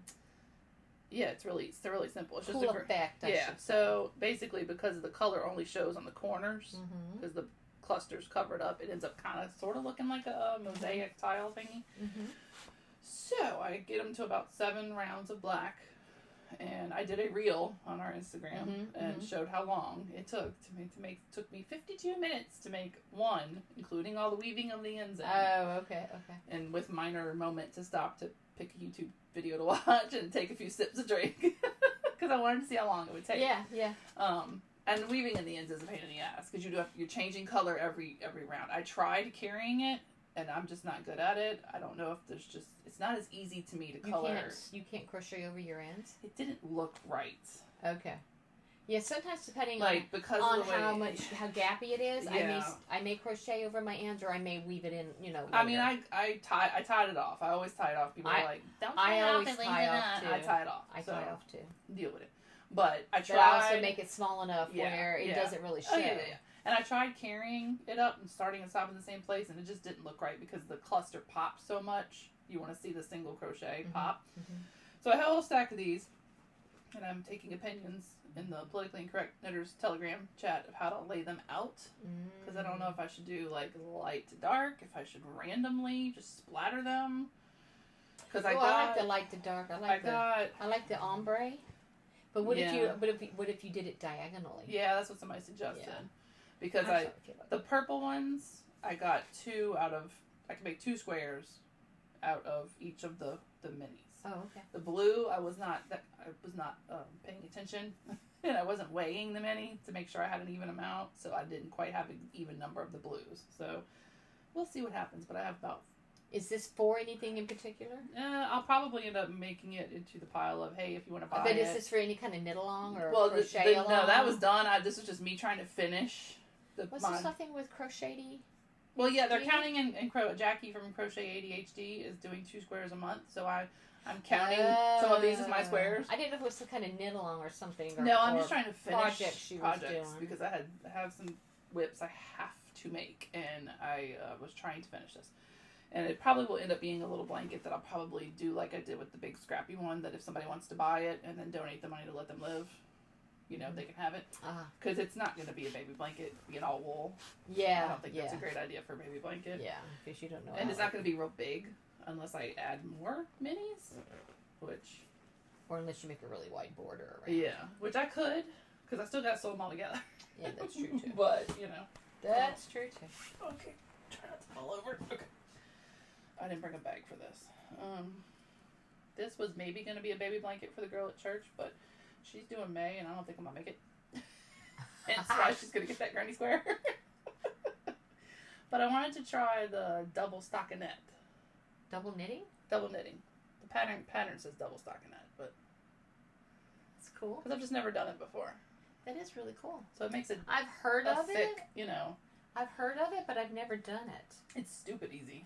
Yeah, it's really simple. It's cool just effect. So basically, because the color only shows on the corners, because the clusters covered up, it ends up kind of sort of looking like a mosaic tile thingy. So I get them to about 7 rounds of black, and I did a reel on our Instagram and showed how long it took to make. It took me 52 minutes to make one, including all the weaving of the ends. Oh, okay. And with minor moment to stop to pick a YouTube video to watch and take a few sips of drink because I wanted to see how long it would take. Yeah. And weaving in the ends is a pain in the ass because you're changing color every round. I tried carrying it, and I'm just not good at it. I don't know if it's not as easy to me to color. You can't crochet over your ends? It didn't look right. Okay. Yeah, sometimes depending because on of the way, how gappy it is, yeah. I may crochet over my ends, or I may weave it in. Later. I mean, I tied it off. I always tie it off. People are like, "Don't tie it off." I tie it off. I tie off too. Deal with it. But I tried. But I also make it small enough where it doesn't really show. Yeah. And I tried carrying it up and starting and stopping in the same place, and it just didn't look right because the cluster popped so much. You want to see the single crochet pop. So I have a whole stack of these, and I'm taking opinions in the Politically Incorrect Knitters Telegram chat of how to lay them out. Because I don't know if I should do like light to dark, if I should randomly just splatter them. Because I like the light to dark. I like the ombre. But what if you did it diagonally? Yeah, that's what somebody suggested. Yeah. Because the purple ones, I got 2 out of, I can make 2 squares, out of each of the minis. Oh, okay. The blue, I was not paying attention, and I wasn't weighing the mini to make sure I had an even amount, so I didn't quite have an even number of the blues. So we'll see what happens, but I have about. Is this for anything in particular? I'll probably end up making it into the pile of, hey, if you want to buy it. But is this for any kind of knit along or well, crochet along? No, that was done. This was just me trying to finish. Was there something with crochet-y? Well, yeah, they're counting in Jackie from Crochet ADHD is doing 2 squares a month, so I'm counting some of these as my squares. I didn't know if it was some kind of knit along or something. Or, no, I'm just trying to finish projects because I have some whips I have to make, and I was trying to finish this. And it probably will end up being a little blanket that I'll probably do like I did with the big scrappy one, that if somebody wants to buy it and then donate the money to let them live, they can have it. Because it's not going to be a baby blanket, being all wool. Yeah. I don't think that's a great idea for a baby blanket. Yeah, because you don't know. And it's not going to be real big unless I add more minis, Or unless you make a really wide border around. Yeah, which I could, because I still got to sew them all together. Yeah, that's true too. But, That's true too. Okay, try not to fall over. Okay. I didn't bring a bag for this. This was maybe going to be a baby blanket for the girl at church, but she's doing May, and I don't think I'm going to make it. Hence why she's going to get that granny square. But I wanted to try the double stockinette. Double knitting? Double knitting. The pattern says double stockinette, but it's cool. Because I've just never done it before. That is really cool. So it makes it I've heard of thick, it. I've heard of it, but I've never done it. It's stupid easy.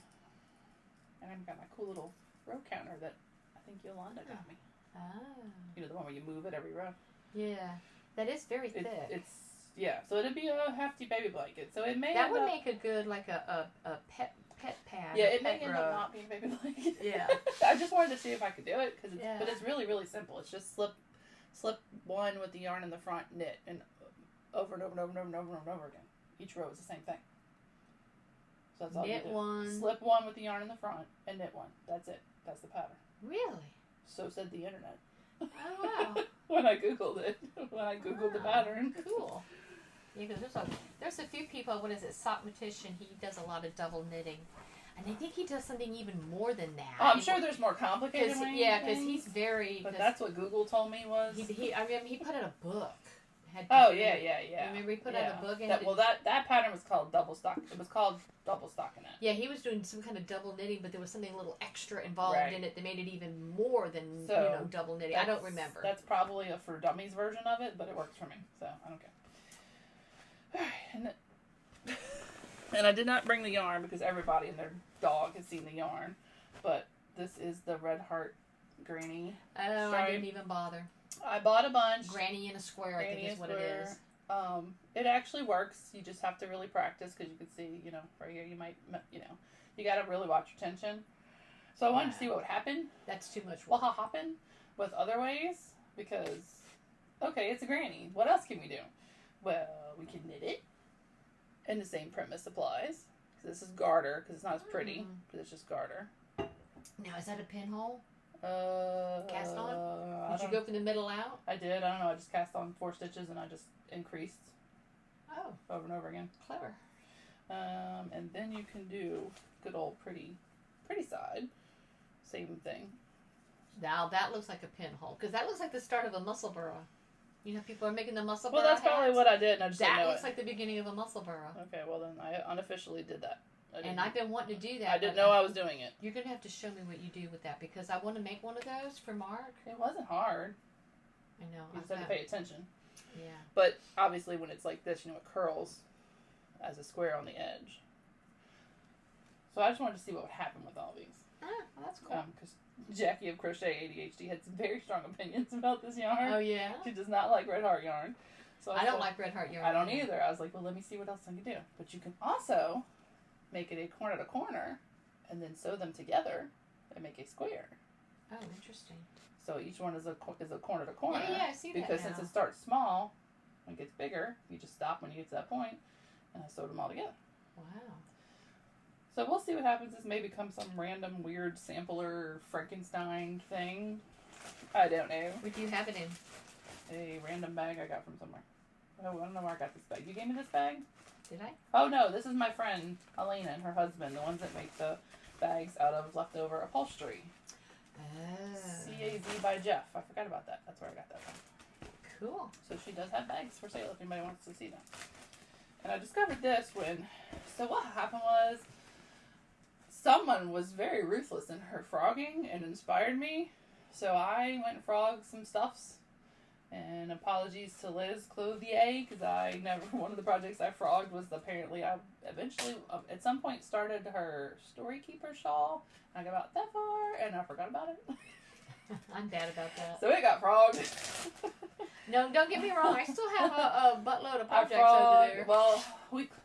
And I've got my cool little row counter that I think Yolanda got me. Ah. The one where you move it every row. Yeah. That is very thick. So it'd be a hefty baby blanket. So it may that would make a good, like a pet pad. Yeah, it may end up not being a baby blanket. Yeah. I just wanted to see if I could do it, but it's really, really simple. It's just slip one with the yarn in the front, knit, and over and over and over and over and over and over again. Each row is the same thing. So that's all knit you do. one. Slip one with the yarn in the front and knit one. That's it. That's the pattern. Really? So said the internet. Oh, wow. When I Googled it. When I Googled the pattern. Cool. Yeah, because there's a few people, what is it, Sockmatician, he does a lot of double knitting. And I think he does something even more than that. Oh, I'm sure there's more complicated ways. Yeah, because he's very... But that's what Google told me was... He put out a book. Yeah. Remember he put out a book? And that pattern was called double stock. It was called double stockinette. Yeah, he was doing some kind of double knitting, but there was something a little extra involved in it that made it even more than double knitting. I don't remember. That's probably a for dummies version of it, but it works for me, so I don't care. All right, and I did not bring the yarn because everybody and their dog has seen the yarn, but this is the Red Heart Granny. Oh, I didn't even bother. I bought a bunch. Granny in a square, I think is what it is. It actually works. You just have to really practice because you can see, right here, you might, you got to really watch your tension. So I wanted to see what would happen. That's too much work. What will happen with other ways because, okay, it's a granny. What else can we do? Well, we can knit it. And the same premise applies. This is garter because it's not as pretty, but it's just garter. Now, is that a pinhole? Cast on? Did you go from the middle out? I did. I don't know. I just cast on 4 stitches and I just increased. Oh. Over and over again. Clever. And then you can do good old pretty side. Same thing. Now that looks like a pinhole because that looks like the start of a muscle burrow. People are making the muscle burrow. Well, that's probably what I did. And I just didn't know looks like the beginning of a muscle burrow. Okay, well then I unofficially did that. And I've been wanting to do that. I didn't know I was doing it. You're going to have to show me what you do with that because I want to make one of those for Mark. It wasn't hard. I know. You just have to pay attention. Yeah. But obviously when it's like this, it curls as a square on the edge. So I just wanted to see what would happen with all these. Ah, well, that's cool. Because Jackie of Crochet ADHD had some very strong opinions about this yarn. Oh, yeah? She does not like Red Heart yarn. So I don't like Red Heart yarn. I don't either. I was like, well, let me see what else I can do. But you can also make it a corner to corner and then sew them together and make a square. Oh, interesting. So each one is a corner to corner. Yeah, I see that Because now. since it starts small and gets bigger, you just stop when you get to that point, and I sewed them all together. Wow. So we'll see what happens. This may become some random weird sampler Frankenstein thing. I don't know. What do you have it in? A random bag I got from somewhere. Oh, I don't know where I got this bag. You gave me this bag? Did I? Oh no, this is my friend Elena and her husband, the ones that make the bags out of leftover upholstery. Oh. CAZ by Jeff. I forgot about that. That's where I got that from. Cool. So she does have bags for sale if anybody wants to see them. And I discovered this so what happened was, someone was very ruthless in her frogging and inspired me. So I went and frogged some stuffs. And apologies to Liz Clothier, because one of the projects I frogged was apparently, I eventually, at some point, started her Storykeeper shawl. I got about that far, and I forgot about it. I'm bad about that. So it got frogged. No, don't get me wrong. I still have a buttload of projects over there. Well,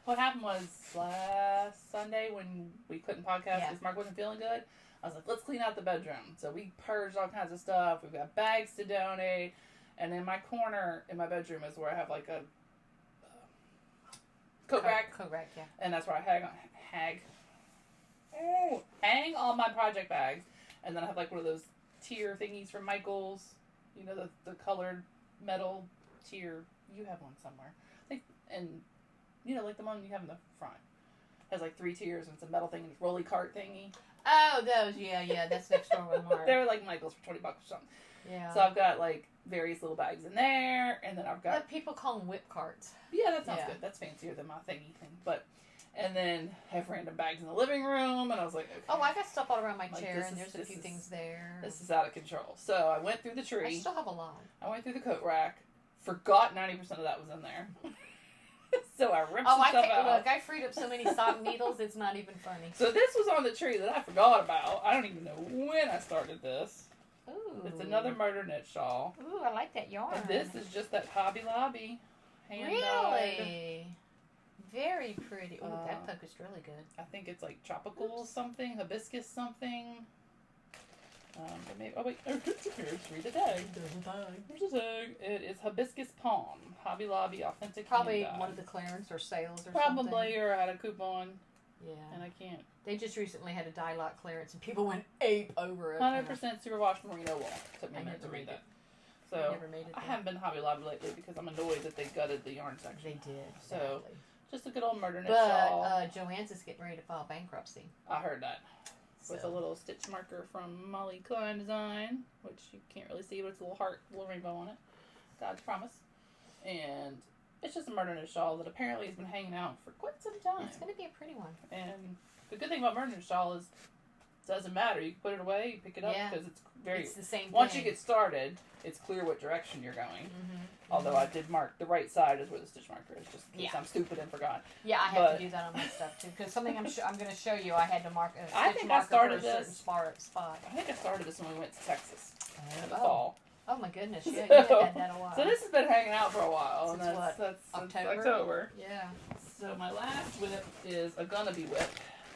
what happened was last Sunday when we couldn't podcast because Mark wasn't feeling good, I was like, let's clean out the bedroom. So we purged all kinds of stuff. We've got bags to donate. And in my corner in my bedroom is where I have like a coat rack. Coat rack, yeah. And that's where I hang all my project bags. And then I have like one of those tier thingies from Michael's. You know, the colored metal tier. You have one somewhere. And, you know, like the one you have in the front. It has like 3 tiers and it's a metal thing and it's rolly cart thingy. Oh, those, yeah. That's next door with Mark. They're like Michael's for $20 or something. Yeah. So I've got like various little bags in there, and then I've got. But people call them whip carts. Yeah, that sounds good. That's fancier than my thingy thing. But, and then I have random bags in the living room, and I was like, okay. Oh, I got stuff all around my chair, and there's a few things there. This is out of control. So I went through the tree. I still have a lot. I went through the coat rack. Forgot 90% of that was in there. So I ripped some stuff out. Look, I freed up so many sock needles, it's not even funny. So this was on the tree that I forgot about. I don't even know when I started this. Ooh. It's another murder knit shawl. Ooh, I like that yarn. And this is just that Hobby Lobby hand Really? Very pretty. Ooh, that focused really good. I think it's like tropical something, hibiscus something. But maybe, oh wait, here's read the tag. Here's the tag. It is hibiscus palm. Hobby Lobby authentic. Probably one of the clearance or sales or something. Probably, or I had a coupon. Yeah. And I can't. They just recently had a dye lot clearance and people went ape over it. 100% superwash merino wool. Took me a minute to read that. So I haven't been to Hobby Lobby lately because I'm annoyed that they gutted the yarn section. They did. So just a good old murder knit shawl. But Joann's is getting ready to file bankruptcy. I heard that. With a little stitch marker from Molly Klein Design, which you can't really see, but it's a little heart, little rainbow on it. God's promise. And it's just a murder knit shawl that apparently has been hanging out for quite some time. It's going to be a pretty one. And the good thing about murder knit shawl is it doesn't matter. You can put it away, you pick it up, because it's the same once thing. You get started, it's clear what direction you're going. Mm-hmm. Although I did mark the right side is where the stitch marker is, just because I'm stupid and forgot. Yeah, I have to do that on my stuff too. Because something I'm going to show you, I had to mark a stitch marker for a certain spot. I think I started this when we went to Texas in the Oh. fall. Oh my goodness! Yeah, you had that a while. So this has been hanging out for a while. Since and that's October. Yeah. So my last whip is a gonna be whip.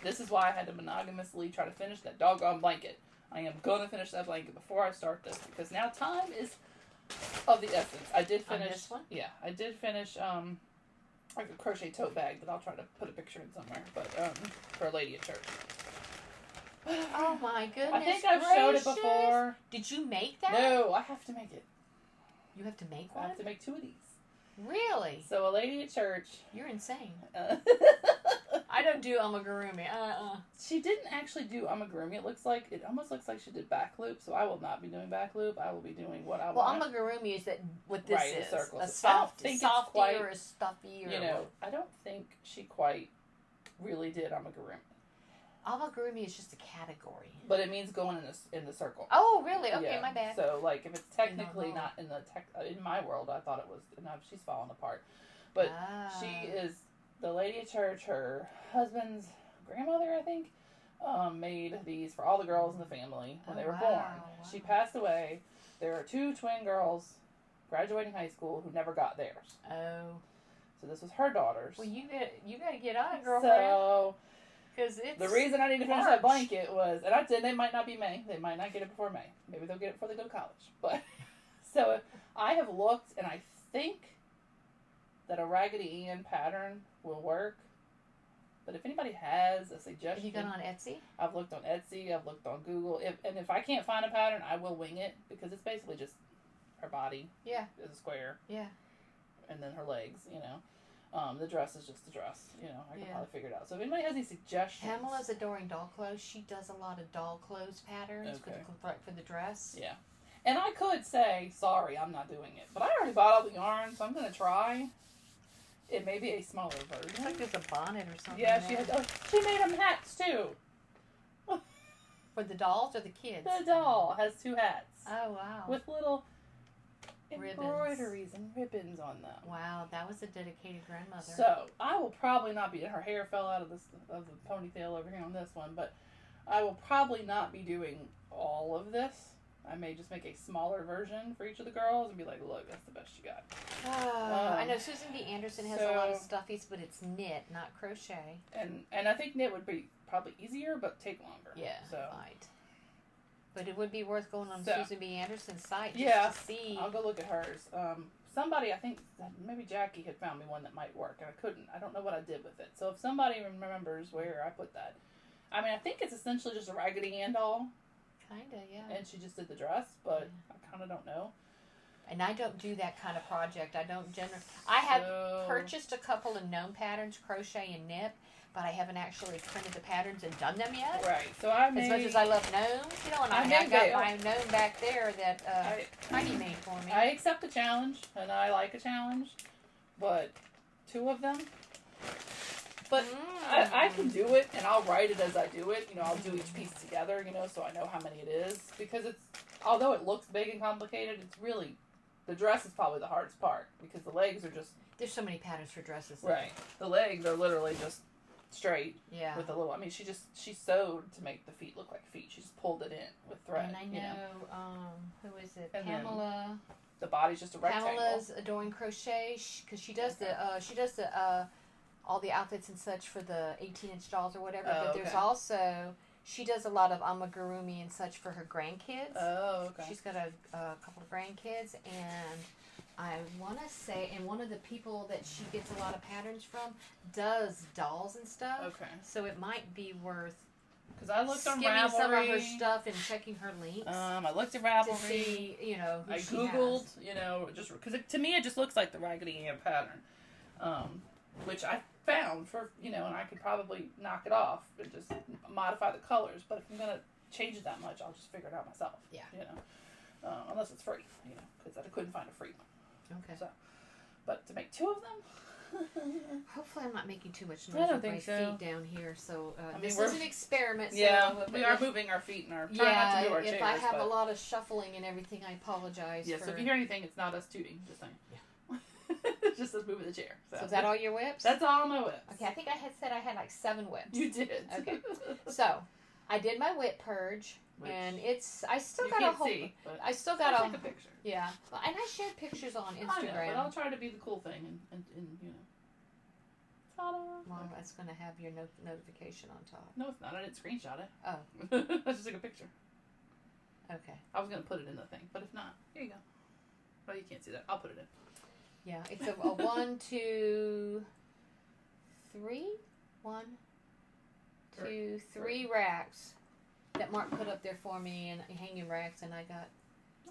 This is why I had to monogamously try to finish that doggone blanket. I am gonna finish that blanket before I start this because now time is of the essence. I did finish this one? Yeah, I did finish like a crochet tote bag that I'll try to put a picture in somewhere, but for a lady at church. Oh my goodness! I think I've showed it before. Did you make that? No, I have to make it. You have to make one? I have to make 2 of these. Really? So a lady at church. You're insane. I don't do amigurumi. She didn't actually do amigurumi. It almost looks like she did back loop. So I will not be doing back loop. I will be doing what I want. Well, amigurumi is what this is. Circles. A softy quite, or a stuffy or I don't think she quite really did amigurumi. Amigurumi is just a category. But it means going in the circle. Oh, really? Okay, my bad. So, like, if it's technically not in in my world, I thought it was. No, she's falling apart. But she is the lady at church. Her husband's grandmother, I think, made these for all the girls in the family when they were born. Wow. She passed away. There are 2 twin girls graduating high school who never got theirs. Oh. So this was her daughter's. Well, you got to get on it, girlfriend. So. Because it's the reason I need to finish that blanket was, and I said they might not be May. They might not get it before May. Maybe they'll get it before they go to college. But so I have looked, and I think that a Raggedy Ann pattern will work. But if anybody has a suggestion, have you gone on Etsy? I've looked on Etsy. I've looked on Google. If I can't find a pattern, I will wing it because it's basically just her body. Yeah. Is a square. Yeah. And then her legs, The dress is just a dress. You know, I can Yeah. probably figure it out. So if anybody has any suggestions. Pamela's adoring doll clothes. She does a lot of doll clothes patterns Okay. for the dress. Yeah. And I could say, sorry, I'm not doing it. But I already bought all the yarn, so I'm going to try. It may be a smaller version. It's like there's a bonnet or something. Yeah, there. she made them hats too. For the dolls or the kids? The doll has 2 hats. Oh, wow. With little Ribbons. embroideries and ribbons on them. Wow, that was a dedicated grandmother. So, I will probably not be, her hair fell out of the ponytail over here on this one, but I will probably not be doing all of this. I may just make a smaller version for each of the girls and be like, look, that's the best you got. I know Susan B. Anderson has a lot of stuffies, but it's knit, not crochet. And I think knit would be probably easier, but take longer. Yeah, so. right. But it would be worth going on So, Susan B. Anderson's site just to see. I'll go look at hers. Somebody, I think, maybe Jackie had found me one that might work, and I couldn't. I don't know what I did with it. So if somebody remembers where I put that. I mean, I think it's essentially just a Raggedy Ann doll. Kinda, yeah. And she just did the dress, but I kind of don't know. And I don't do that kind of project. I don't I have purchased a couple of gnome patterns, crochet and knit, but I haven't actually printed the patterns and done them yet. Right. So I made... As much as I love gnomes, you know, and I got my gnome back there that Heidi made for me. I accept the challenge, and I like a challenge, but 2 of them... But I can do it, and I'll write it as I do it. You know, I'll do each piece together, you know, so I know how many it is. Because it's, although it looks big and complicated, it's really, the dress is probably the hardest part. Because the legs are just... There's so many patterns for dresses. Right. The legs are literally just straight. Yeah. With a little, I mean, she sewed to make the feet look like feet. She just pulled it in with thread. And I know, who is it? And Pamela. The body's just a rectangle. Pamela's adoring crochet, because she does all the outfits and such for the 18-inch dolls or whatever. But there's also, she does a lot of amigurumi and such for her grandkids. Oh, okay. She's got a couple of grandkids, and I want to say, and one of the people that she gets a lot of patterns from does dolls and stuff. Okay. So it might be worth because I looked on skimming Ravelry. some of her stuff and checking her links. I looked at Ravelry. To see, you know, who I she googled, has. you know, just because to me it just looks like the Raggedy Ann pattern, which I found for, you know, and I could probably knock it off and just modify the colors. But if I'm gonna change it that much, I'll just figure it out myself. Yeah. You know, unless it's free, you know, because I couldn't find a free one. Okay. So, but to make 2 of them. Hopefully I'm not making too much I noise don't with my think so. feet down here. So I mean, this is an experiment. So, yeah, but we are moving our feet and our trying not to move our chairs. If I have but... a lot of shuffling and everything, I apologize. Yeah, for... so if you hear anything, it's not us tooting. Just saying. Yeah. It's just us moving the chair. So is that all your whips? That's all my whips. Okay, I think I had said I had like 7 whips. You did. Okay. So I did my whip purge, and I still got a whole. I still got take a picture. Yeah, well, and I shared pictures on Instagram. I know, but I'll try to be the cool thing and you know. Ta-da. Well, that's going to have your notification on top. No, it's not. I didn't screenshot it. Oh. I just took a picture. Okay. I was going to put it in the thing, but if not, here you go. Well, you can't see that. I'll put it in. Yeah, it's a 1, 2, 3. 1, 2, 3 racks that Mark put up there for me, and hanging racks, and I got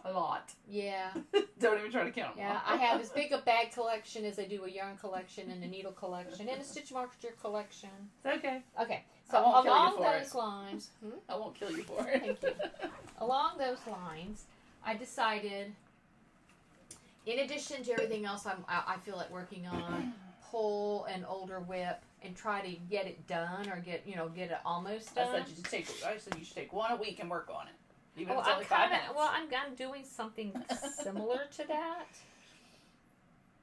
a lot. Yeah. Don't even try to count them. Yeah, I have as big a bag collection as I do a yarn collection and a needle collection and a stitch marker collection. It's okay. Okay, so along those lines, I won't kill you for it. Thank you. Along those lines, I decided, in addition to everything else I feel like working on, pull an older whip and try to get it done or get it almost done. I said you should take 1 a week and work on it. Even if it's only 5 minutes. Well, I'm doing something similar to that.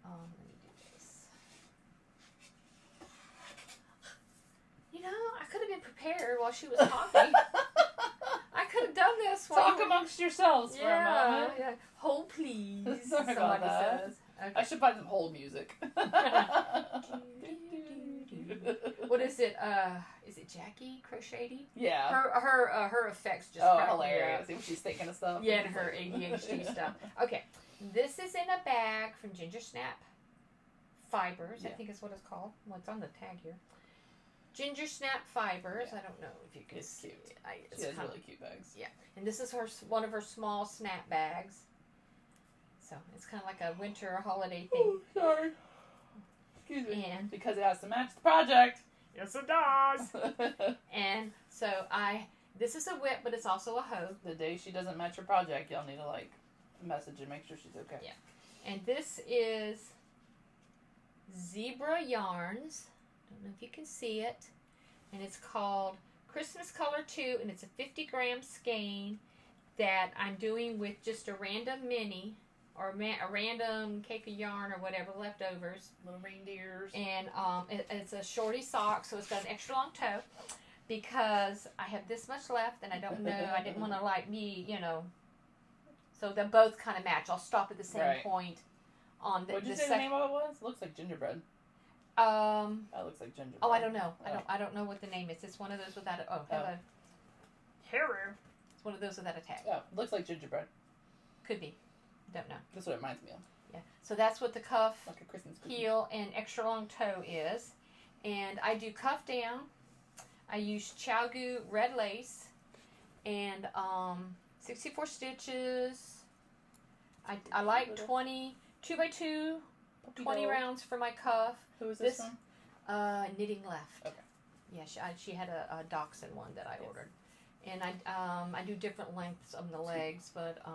Let me do this. You know, I could have been prepared while she was talking. I could have done this. Talk amongst yourselves for a moment. Yeah. Hold, please. Sorry about that. Says. Okay. I should find some hold music. What is it? Is it Jackie Crochetty? Yeah. Her effects just hilarious. See what she's thinking of stuff. Yeah, and her ADHD stuff. Okay, this is in a bag from Ginger Snap Fibers. I think is what it's called. Well, it's on the tag here. Ginger Snap Fibers. I don't know if you can see. Cute. She has really cute bags. Yeah, and this is one of her small snap bags. So it's kind of like a winter holiday thing. Oh, sorry. Excuse me. And because it has to match the project. yes, it does. And so this is a whip, but it's also a hoe. The day she doesn't match her project, y'all need to like message and make sure she's okay. Yeah. And this is Zebra Yarns. Don't know if you can see it. And it's called Christmas Color 2, and it's a 50-gram skein that I'm doing with just a random mini or a random cake of yarn or whatever leftovers. Little reindeers. And it's a shorty sock, so it's got an extra long toe because I have this much left, and I don't know. I didn't want to like be, so they both kind of match. I'll stop at the same point on the. What did you say the name of it was? It looks like gingerbread. That looks like gingerbread. Oh, I don't know. I don't know what the name is. It's one of those without a. Oh, hello. Hello. It's one of those without a tag. Oh, looks like gingerbread. Could be. Don't know. That's what it reminds me of. Yeah. So that's what the cuff, like a Christmas cookie. Heel, and extra long toe is. And I do cuff down. I use Chalgu red lace and 64 stitches. I like 20, 2x2, 20 rounds for my cuff. Who is this from? Knitting Left. Okay. Yeah, she had a dachshund one that I ordered. And I do different lengths of the legs, but I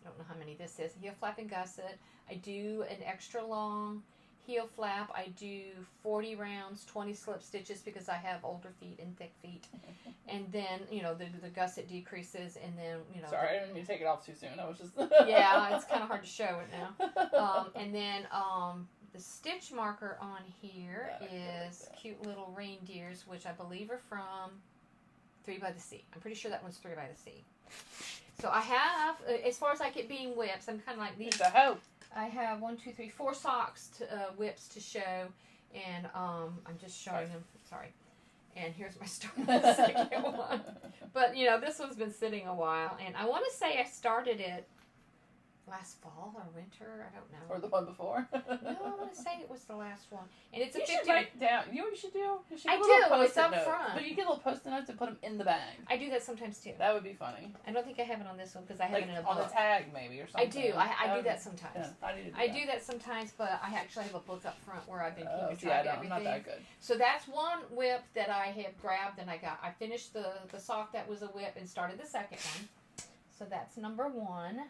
don't know how many this is. Heel flap and gusset. I do an extra long heel flap. I do 40 rounds, 20 slip stitches because I have older feet and thick feet. And then, the gusset decreases, and then, Sorry, I didn't mean to take it off too soon. I was just... yeah, it's kind of hard to show it now. And then the stitch marker on here is cute little reindeers, which I believe are from 3 by the Sea. I'm pretty sure that one's 3 by the Sea. So I have, as far as like it being whips, I'm kind of like these. It's a hoe. I have 1, 2, 3, 4 socks whips to show, and I'm just showing them. Sorry. And here's my story on the second one. But this one's been sitting a while, and I want to say I started it last fall or winter. I don't know. Or the one before. No, I want to say it was the last one, and it's a 50. Should write down. You know what you should do? You should I get little do. It's Post-it up notes. front. But you get little post-it notes and put them in the bag. I do that sometimes too. That would be funny. I don't think I have it on this one because I have it in a book. On the tag maybe or something. I do. I do that sometimes. Yeah, I do that sometimes, but I actually have a book up front where I've been keeping track of everything. I'm not that good. So that's one whip that I have grabbed, and I finished the sock that was a whip and started the second one. So that's number 1.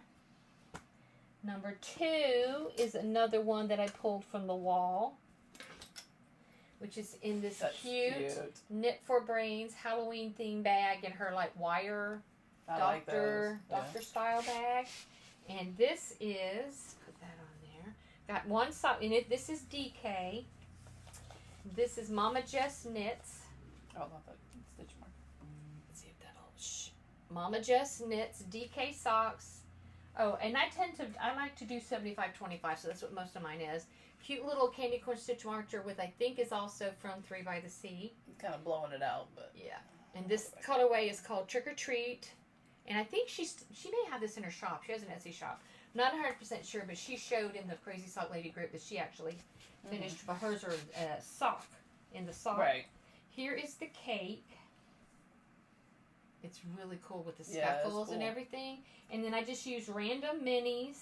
Number 2 is another one that I pulled from the wall, which is in this cute Knit for Brains Halloween theme bag in her like wire doctor style bag. And this is, put that on there. Got one sock in it. This is DK. This is Mama Jess Knits. Oh, I love that stitch mark. Let's see if that'll. Mama Jess Knits DK socks. Oh, and I like to do 75-25, so that's what most of mine is. Cute little candy corn stitch marker with, I think, is also from 3 by the Sea. It's kind of blowing it out, but... Yeah. And this colorway is called Trick or Treat. And I think she may have this in her shop. She has an Etsy shop. I'm not 100% sure, but she showed in the Crazy Sock Lady group that she actually finished, but hers are sock in the sock. Right. Here is the cake. It's really cool with the speckles and everything. And then I just used random minis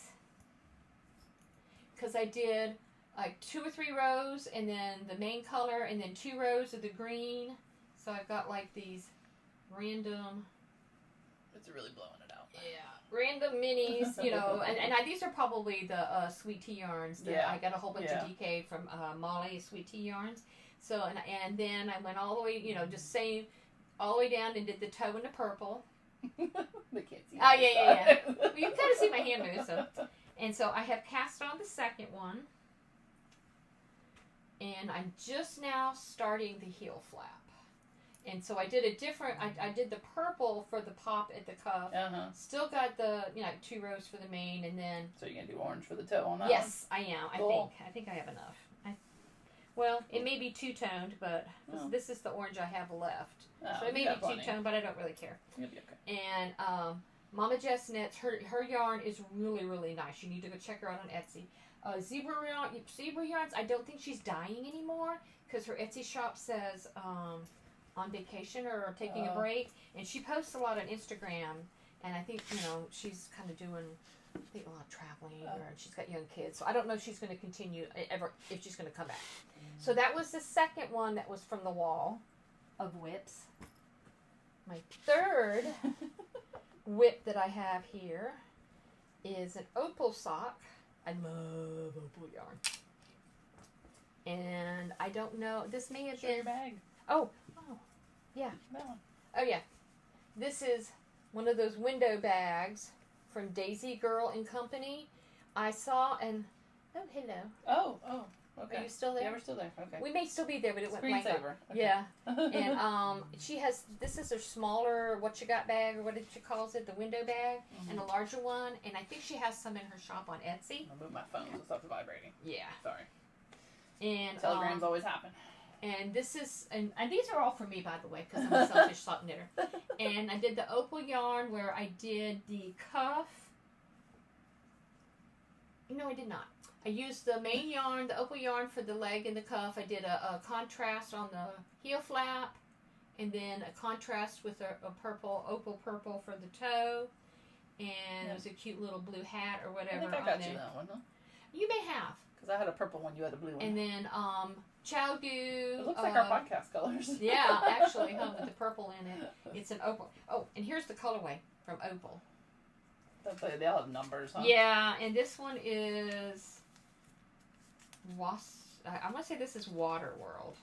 because I did like 2 or 3 rows and then the main color and then 2 rows of the green. So I've got like these random... It's really blowing it out. Yeah. Random minis, and these are probably the Sweet Tea yarns. I got a whole bunch of DK from Molly Sweet Tea yarns. So, and then I went all the way, just saying... all the way down and did the toe in the purple. They can't see. Oh, yeah. Well, you can kind of see my hand move. So. And so I have cast on the second one. And I'm just now starting the heel flap. And so I did a different, I did the purple for the pop at the cuff. Uh-huh. Still got the, 2 rows for the main, and then... So you're going to do orange for the toe on that Yes, I am. Cool. I think I have enough. Well, it may be two-toned, but this is the orange I have left. So it may be two-toned, but I don't really care. You'll be okay. And Mama Jess Knits, her yarn is really, really nice. You need to go check her out on Etsy. Zebra yarns, I don't think she's dyeing anymore because her Etsy shop says on vacation or taking a break. And she posts a lot on Instagram, and I think, she's kind of doing I think a lot of traveling, and she's got young kids, so I don't know if she's going to continue ever, if she's going to come back. So that was the second one that was from the wall of whips. My third whip that I have here is an opal sock. I love opal yarn. And I don't know, this may have been... your bag. Oh, yeah. That one. Oh, yeah. This is one of those window bags from Daisy Girl and Company. I saw and... Oh, hello. Oh, okay. Are you still there? Yeah, we're still there. Okay. We may still be there, but it went blank. Screensaver. Okay. Yeah. And she has, this is her smaller what you got bag, or what did she calls it, the window bag, and a larger one. And I think she has some in her shop on Etsy. I'll move my phone so it stops vibrating. Yeah. Sorry. And telegrams always happen. And this is, and these are all for me, by the way, because I'm a selfish sock knitter. And I did the opal yarn where I did the cuff. No, I did not. I used the main yarn, the opal yarn for the leg and the cuff. I did a contrast on the heel flap, and then a contrast with a opal purple for the toe. And it was a cute little blue hat or whatever. I think I got you that one, huh? You may have. Because I had a purple one, you had a blue one. And then Chow Goo. It looks like our podcast colors. Yeah, actually, with the purple in it. It's an opal. Oh, and here's the colorway from opal. They all have numbers, huh? Yeah, and this one is I want to say this is Water World.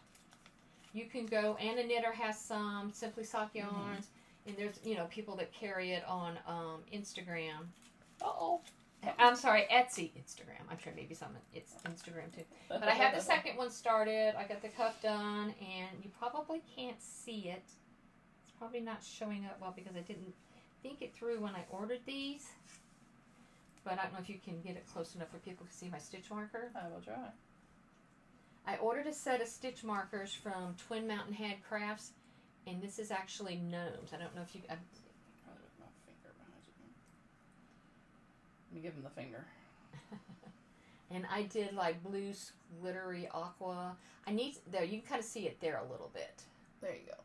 You can go, Anna Knitter has some Simply Sock yarns, and there's people that carry it on Instagram. I'm sorry, Etsy, Instagram. I'm sure maybe it's Instagram too. But I have the second one started. I got the cuff done, and you probably can't see it. It's probably not showing up well because I didn't think it through when I ordered these. But I don't know if you can get it close enough where people can see my stitch marker. I will try. I ordered a set of stitch markers from Twin Mountain Handcrafts, and this is actually gnomes. I don't know if you... Probably with my finger behind you. Let me give him the finger. And I did like blue, glittery, aqua. There, you can kind of see it there a little bit. There you go.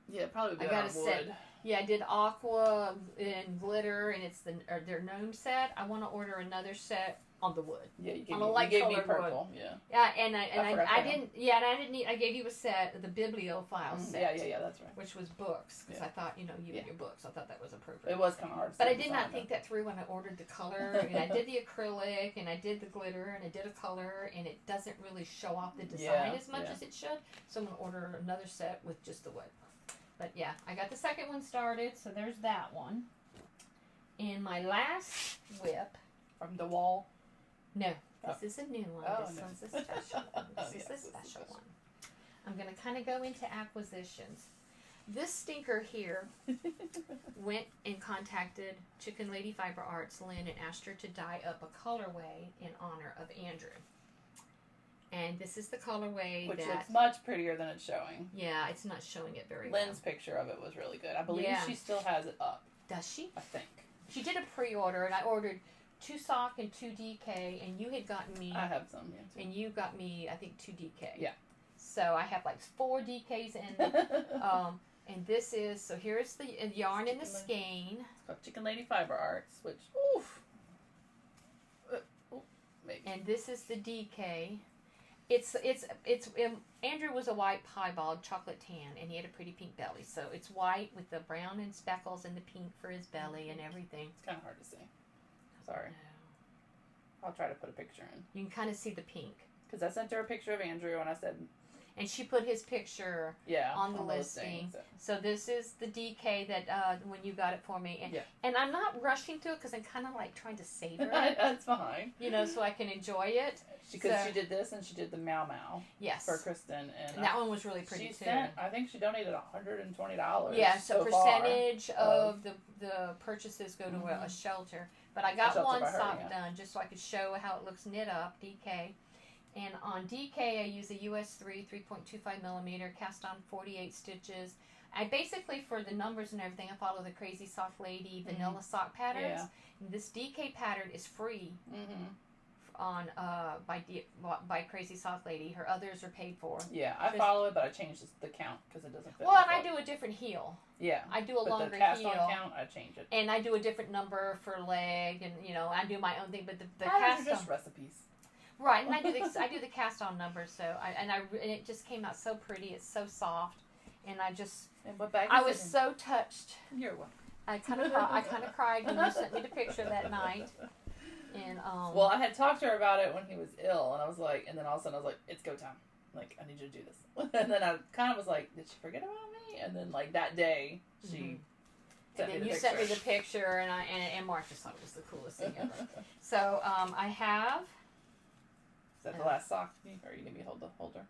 Yeah, probably would be I got on a wood. set. Yeah, I did aqua and glitter, and it's their gnome set. I want to order another set on the wood. Yeah, you gave, on a me, light you gave me colored purple. wood. Yeah. Yeah, and I didn't. Yeah, and I didn't need. I gave you a set, the bibliophile set. Yeah, that's right. Which was books, because I thought you and your books. I thought that was appropriate. It was kind of hard. But I did not think that through when I ordered the color. And I did the acrylic, and I did the glitter, and I did a color, and it doesn't really show off the design as much as it should. So I'm gonna order another set with just the wood. But yeah, I got the second one started, so there's that one. And my last whip from the wall. No. This is a new one. Oh, this one's a special one. This is a special one. I'm going to kind of go into acquisitions. This stinker here went and contacted Chicken Lady Fiber Arts, Lynn, and asked her to dye up a colorway in honor of Andrew. And this is the colorway which looks much prettier than it's showing. Yeah, it's not showing it very well. Lynn's picture of it was really good. I believe she still has it up. Does she? I think. She did a pre-order, and I ordered 2 sock and 2 DK, and you had gotten me... I have some, yeah, too. And you got me, I think, 2 DK. Yeah. So I have like 4 DKs in. And this is, so here's the yarn in the skein. It's called Chicken Lady Fiber Arts, which, oof. Maybe. And this is the DK. Andrew was a white piebald chocolate tan, and he had a pretty pink belly. So it's white with the brown and speckles and the pink for his belly and everything. It's kind of hard to see. Sorry. I'll try to put a picture in. You can kind of see the pink. Because I sent her a picture of Andrew, and I said... And she put his picture on the listing. So this is the DK that when you got it for me. And I'm not rushing to it because I'm kind of like trying to savor it. That's fine. So I can enjoy it. Because she did this and she did the Meow Meow. Yes. For Kristen. And that one was really pretty too. I think she donated $120. Yeah, so percentage of the purchases go to a shelter. But I got one sock done just so I could show how it looks knit up, DK. And on DK, I use a US 3.25 millimeter, cast on 48 stitches. I basically, for the numbers and everything, I follow the Crazy Sock Lady vanilla sock patterns. Yeah. And this DK pattern is free on by Crazy Sock Lady. Her others are paid for. Yeah, I follow it, but I changed the count because it doesn't fit. Well, and I do a different heel. Yeah. I do a longer the cast heel. on count, I change it. And I do a different number for leg, and I do my own thing. But the cast on, just recipes. Right, and I do the cast on numbers. So and it just came out so pretty. It's so soft, and I just what bag I was so touched. You're welcome. I kind of cried when you sent me the picture that night. And well, I had talked to her about it when he was ill, and I was like, and then all of a sudden I was like, it's go time. Like, I need you to do this. And then I kind of was like, did she forget about me? And then like that day, she sent me the picture. Sent me the picture, and Mark just thought it was the coolest thing ever. So I have. Is that the last sock? Or are you gonna be hold the holder?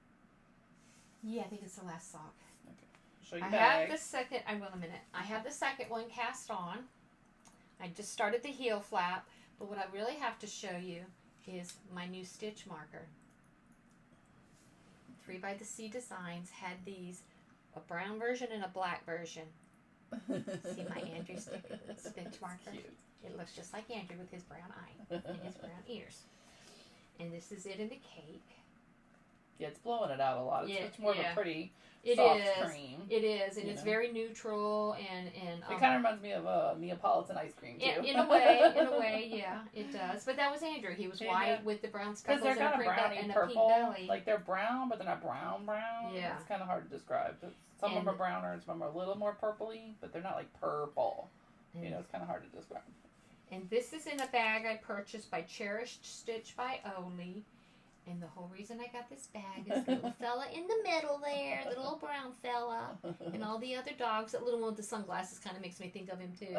Yeah, I think it's the last sock. Okay. Show your I bag. have the second. I will in a minute. I have the second one cast on. I just started the heel flap. But what I really have to show you is my new stitch marker. 3 by the Sea Designs had these, a brown version and a black version. See my Andrew stitch marker? Cute. It looks just like Andrew with his brown eye and his brown ears. And this is it in the cake. Yeah, it's blowing it out a lot. It's more of a pretty It soft is. cream. It is, and it's very neutral, and it kind of reminds me of Neapolitan ice cream too. In a way, yeah, it does. But that was Andrew. He was white with the brown speckles because they're and kind of browny and purple. a pink belly. Like they're brown, but they're not brown. Yeah, it's kind of hard to describe. Some of them are browner, and some of them are a little more purpley, but they're not like purple. It's kind of hard to describe. And this is in a bag I purchased by Cherished Stitch by Oli. And the whole reason I got this bag is the little fella in the middle there, the little brown fella, and all the other dogs. That little one with the sunglasses kind of makes me think of him too.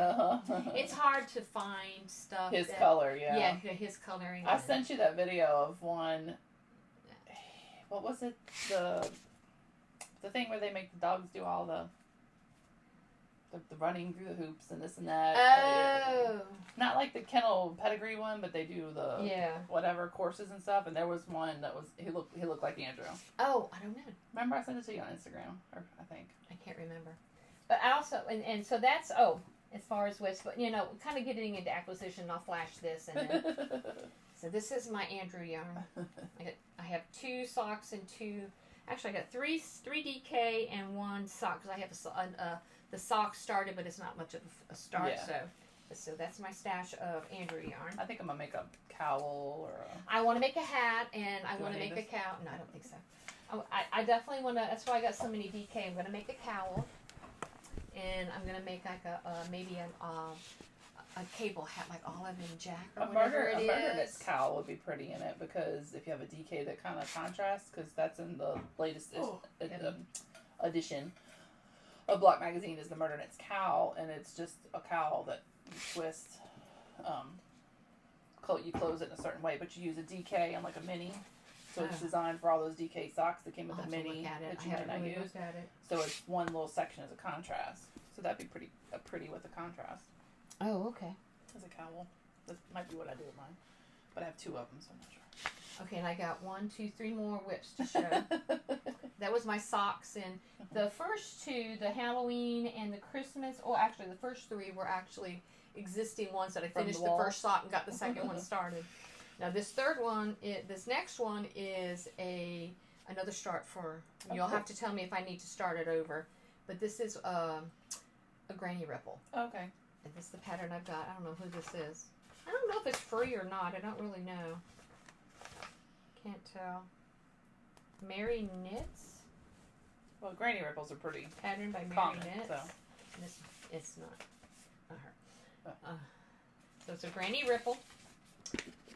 It's hard to find stuff. His color, yeah, his coloring. I sent you that video of one. What was it? The thing where they make the dogs do all the running through the hoops and this and that. Oh. Not like the kennel pedigree one, but they do the whatever courses and stuff. And there was one that was he looked like Andrew. Oh, I don't know. Remember I sent it to you on Instagram, or I think. I can't remember. But I also and so that's as far as which, but kind of getting into acquisition. I'll flash this and then. So this is my Andrew yarn. I have 2 socks and 2. Actually, I got 3 DK and 1 sock because I have the sock started, but it's not much of a start. Yeah. So that's my stash of Andrew yarn. I think I'm gonna make a cowl or. I want to make a hat, and I want to make a cowl. No, I don't think so. I definitely want to. That's why I got so many DK. I'm gonna make a cowl, and I'm gonna make like maybe a cable hat like Olive and Jack or whatever it is. A murder-knit's cowl would be pretty in it because if you have a DK that kind of contrasts, because that's in the latest edition of Block Magazine is the Murder-Knit's cowl, and it's just a cowl that you twist. You close it in a certain way, but you use a DK and like a mini. So it's designed for all those DK socks that came with the mini that you might not use. So it's one little section as a contrast. So that'd be pretty with the contrast. Oh, okay. As a cowl. That might be what I do with mine. But I have 2 of them, so I'm not sure. Okay, and I got 1, 2, 3 more whips to show. That was my socks, and the first 2, the Halloween and the Christmas, actually the first 3 were actually existing ones that I finished the first sock and got the second one started. Now this next one is another start for, you'll have to tell me if I need to start it over, but this is a granny ripple. Okay. And this is the pattern I've got. I don't know who this is. I don't know if it's free or not. I don't really know. Can't tell. Mary Knits. Well, granny ripples are pretty pattern by Mary common, Knits. So. It's not her. So it's a granny ripple.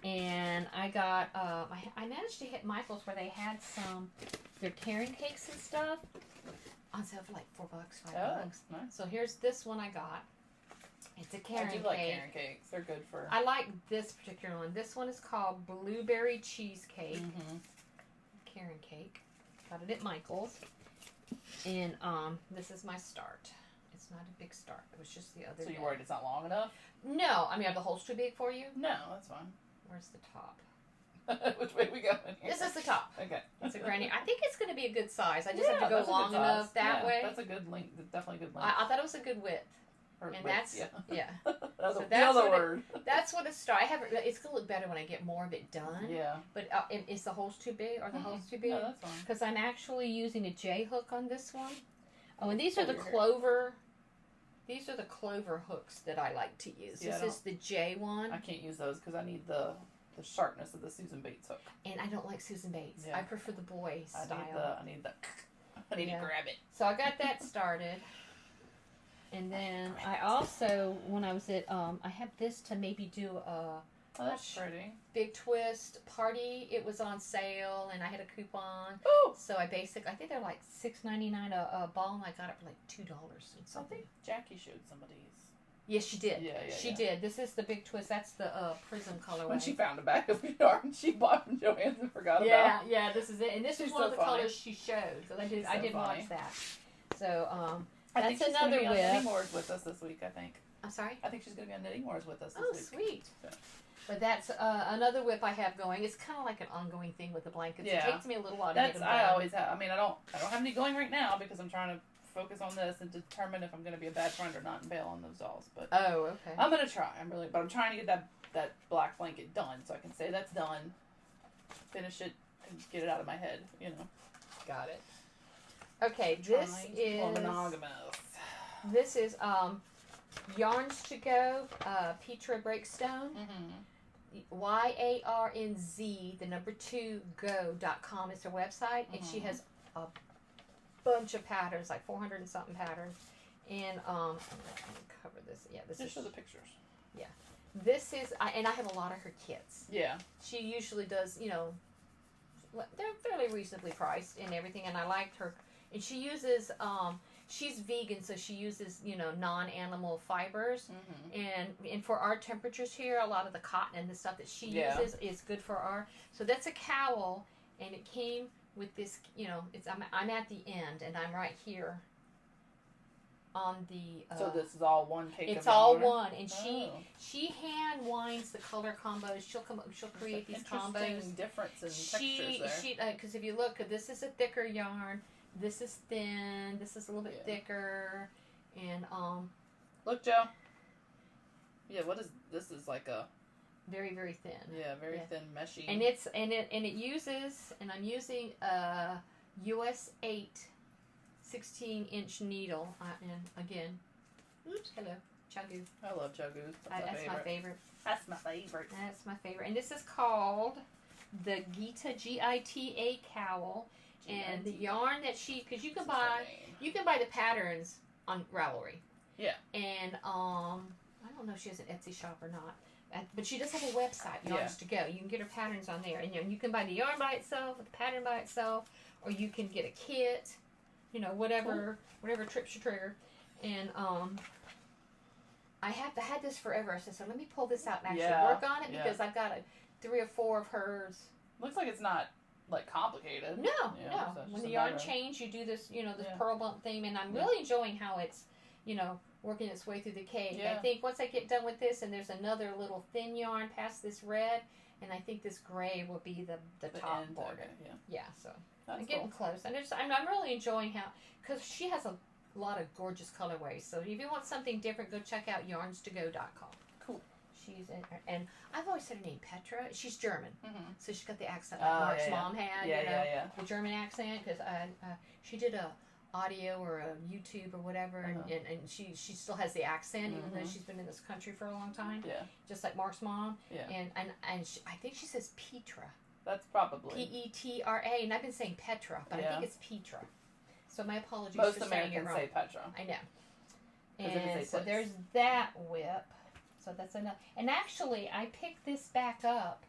And I got, I managed to hit Michael's where they had their Karen cakes and stuff on sale for like $4, $5. Nice. So here's this one I got. It's a Karen cake. I do like Karen cakes. They're good for. I like this particular one. This one is called Blueberry Cheesecake. Mm-hmm. Karen cake. Got it at Michael's. And this is my start. It's not a big start. It was just the other day. So you're worried it's not long enough? No. I mean, are the holes too big for you? No, that's fine. Where's the top? Which way we going here? This is the top. Okay. It's a granny. I think it's going to be a good size. I just have to go long enough that way. That's a good length. Definitely a good length. I thought it was a good width. Or And width, that's yeah. So the that's other what word. That's what it started. I haven't. It's gonna look better when I get more of it done. Yeah. But is the holes too big? Are the holes too big? No, that's fine. Because I'm actually using a J hook on this one. Oh, and these are the Over here. clover. These are the clover hooks that I like to use. Yeah, This is the J one. I can't use those because I need the sharpness of the Susan Bates hook. And I don't like Susan Bates. Yeah. I prefer the boy style. I need to grab it. So I got that started. And then I also, when I was at, I had this to maybe do a Oh, that's pretty. big twist party. It was on sale, and I had a coupon. Oh! So I think they're like $6.99 a ball, and I got it for like $2 and I something. think Jackie showed somebody's. Yes, she did. Yeah, She did. This is the big twist. That's the prism colorway. When she found a bag of yarn she bought from Joann's and forgot about. Yeah, this is it. And this She's is one so of the funny. colors she showed. So I did So watch funny. that. So I think that's she's gonna another be on whip. Knitting Wars with us this week, I think. I'm sorry? I think she's going to be on Knitting Wars with us this Oh, week. sweet. So. But that's another whip I have going. It's kind of like an ongoing thing with the blankets. Yeah. It takes me a little while to get That's them I done. always have. I mean, I don't have any going right now because I'm trying to focus on this and determine if I'm going to be a bad friend or not and bail on those dolls. But Oh, okay. I'm going to try. But I'm trying to get that black blanket done so I can say that's done, finish it, and get it out of my head. You know. Got it. Okay, this monogamous. is Yarns to Go, Petra Breakstone. Mm-hmm. YARNZ, the number 2 go.com is her website, and she has a bunch of patterns, like 400 and something patterns. And I'm gonna cover this. Yeah, this Just is show the pictures. This is, and I have a lot of her kits. Yeah. She usually does, they're fairly reasonably priced and everything, and I liked her. And she uses, she's vegan, so she uses, non-animal fibers. Mm-hmm. And for our temperatures here, a lot of the cotton and the stuff that she Yeah. uses is good for our. So that's a cowl, and it came with this. It's I'm at the end, and I'm right here. On the. So this is all one cake. It's of all yarn? one, and Oh. she hand winds the color combos. She'll create these combos. Interesting difference in textures there. Because if you look, this is a thicker yarn. This is thin. This is a little bit thicker, and Look, Joe. Yeah, what is this? Is like a very, very thin. very thin meshy. And it uses, and I'm using a US 8 16-inch needle. And again, oops, hello, Chagu. I love Chagus. That's my favorite. That's my favorite. That's my favorite. And this is called the Gita Gita cowl. And the yarn that because you can buy the patterns on Ravelry. Yeah. And I don't know if she has an Etsy shop or not, but she does have a website, Yarns to Go. You can get her patterns on there, and you can buy the yarn by itself, the pattern by itself, or you can get a kit. Whatever trips your trigger. And I had this forever. So let me pull this out and actually work on it because I've got 3 or 4 of hers. Looks like it's not like complicated. No. So When the yarn change, you do this, this pearl bump thing, and I'm really enjoying how it's, working its way through the cake. Yeah. I think once I get done with this, and there's another little thin yarn past this red, and I think this gray will be the top end, border. okay, Yeah, so That's I'm getting close. And I'm really enjoying because she has a lot of gorgeous colorways. So if you want something different, go check out yarnstogo.com. Cool. She's and I've always said her name Petra. She's German, so she's got the accent like Oh, Mark's yeah, mom had. Yeah. The German accent because she did a audio or a YouTube or whatever, and she still has the accent even though she's been in this country for a long time. Yeah. Just like Mark's mom. Yeah. And I think she says Petra. That's probably Petra, and I've been saying Petra, but I think it's Petra. So my apologies most for saying it Americans wrong. say Petra. I know. 'Cause it is And a so place. there's that whip. So that's enough. And actually, I picked this back up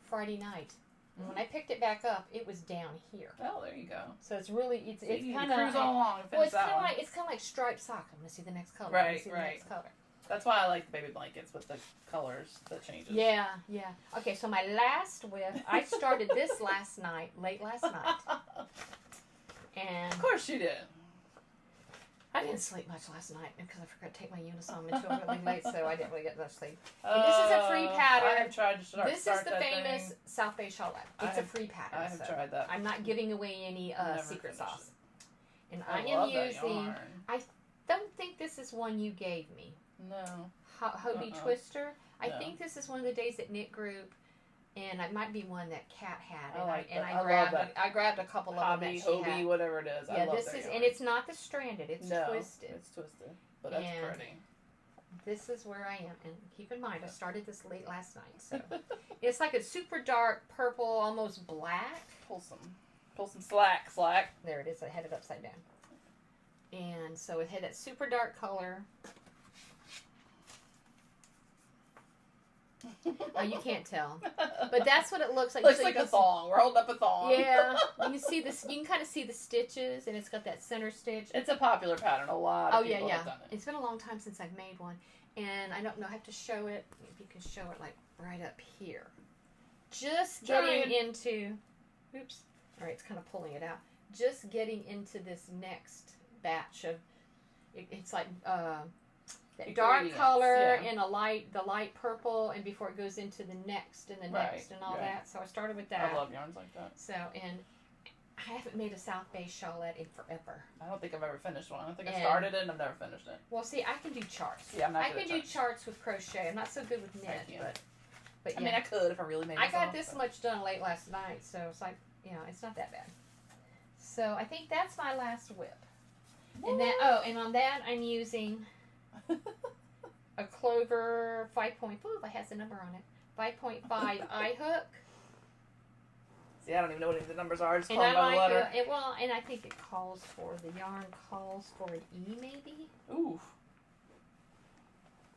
Friday night. And when I picked it back up, it was down here. Oh, there you go. So it's really it's kind of cruise all along and finish that one. it's kind of like striped sock. I'm gonna see the next color. Right, I'm gonna see the right. next color. That's why I like the baby blankets with the colors that changes. Yeah. Okay, so my last whip, I started this late last night. And Of course you did. I didn't sleep much last night because I forgot to take my Unisom until really late, so I didn't really get much sleep. And this is a free pattern. I have tried to start This is start the that famous thing. South Bay Charlotte. It's a free pattern. I have so tried that. I'm not giving away any Never secret finished sauce. And I I am love that using. yarn. don't think this is one you gave me. No. Hobie Twister. I No. think this is one of the days at Knit Group, and it might be one that Kat had. I like that. I I grabbed love that. I grabbed a couple of them Hobby, that she Hobie, had. whatever it is. Yeah, I love this that is, yarn. and it's not the stranded. It's twisted. It's twisted, but that's And pretty. This is where I am, and keep in mind I started this late last night, so it's like a super dark purple, almost black. Pull some slack. There it is. I had it upside down, and so it had that super dark color. Oh, you can't tell, but that's what it looks like. Looks So you like can a thong. We're holding up a thong. Yeah, you can see this. You can kind of see the stitches, and it's got that center stitch. It's a popular pattern. A lot of people have done it. It's been a long time since I've made one, and I don't know. I have to show it. If you can show it, like right up here. Just getting into. Oops. All right, it's kind of pulling it out. Just getting into this next batch of. It's like that dark color and the light purple, and before it goes into the next and the next and all that. So I started with that. I love yarns like that. So, and I haven't made a South Bay shawlette in forever. I don't think I've ever finished one. I think I started it and I've never finished it. Well, see, I can do charts. Yeah, I'm not I good can at do charts with crochet. I'm not so good with knit, but yeah. I mean, I could if I really made. I got this much done late last night, so it's like, it's not that bad. So I think that's my last whip. And that and on that I'm using a Clover 5.5. It has a number on it. 5.5 eye hook. See, I don't even know what any of the numbers are. I just And call them by the letter. And I think it calls for the yarn calls for an E maybe. Ooh.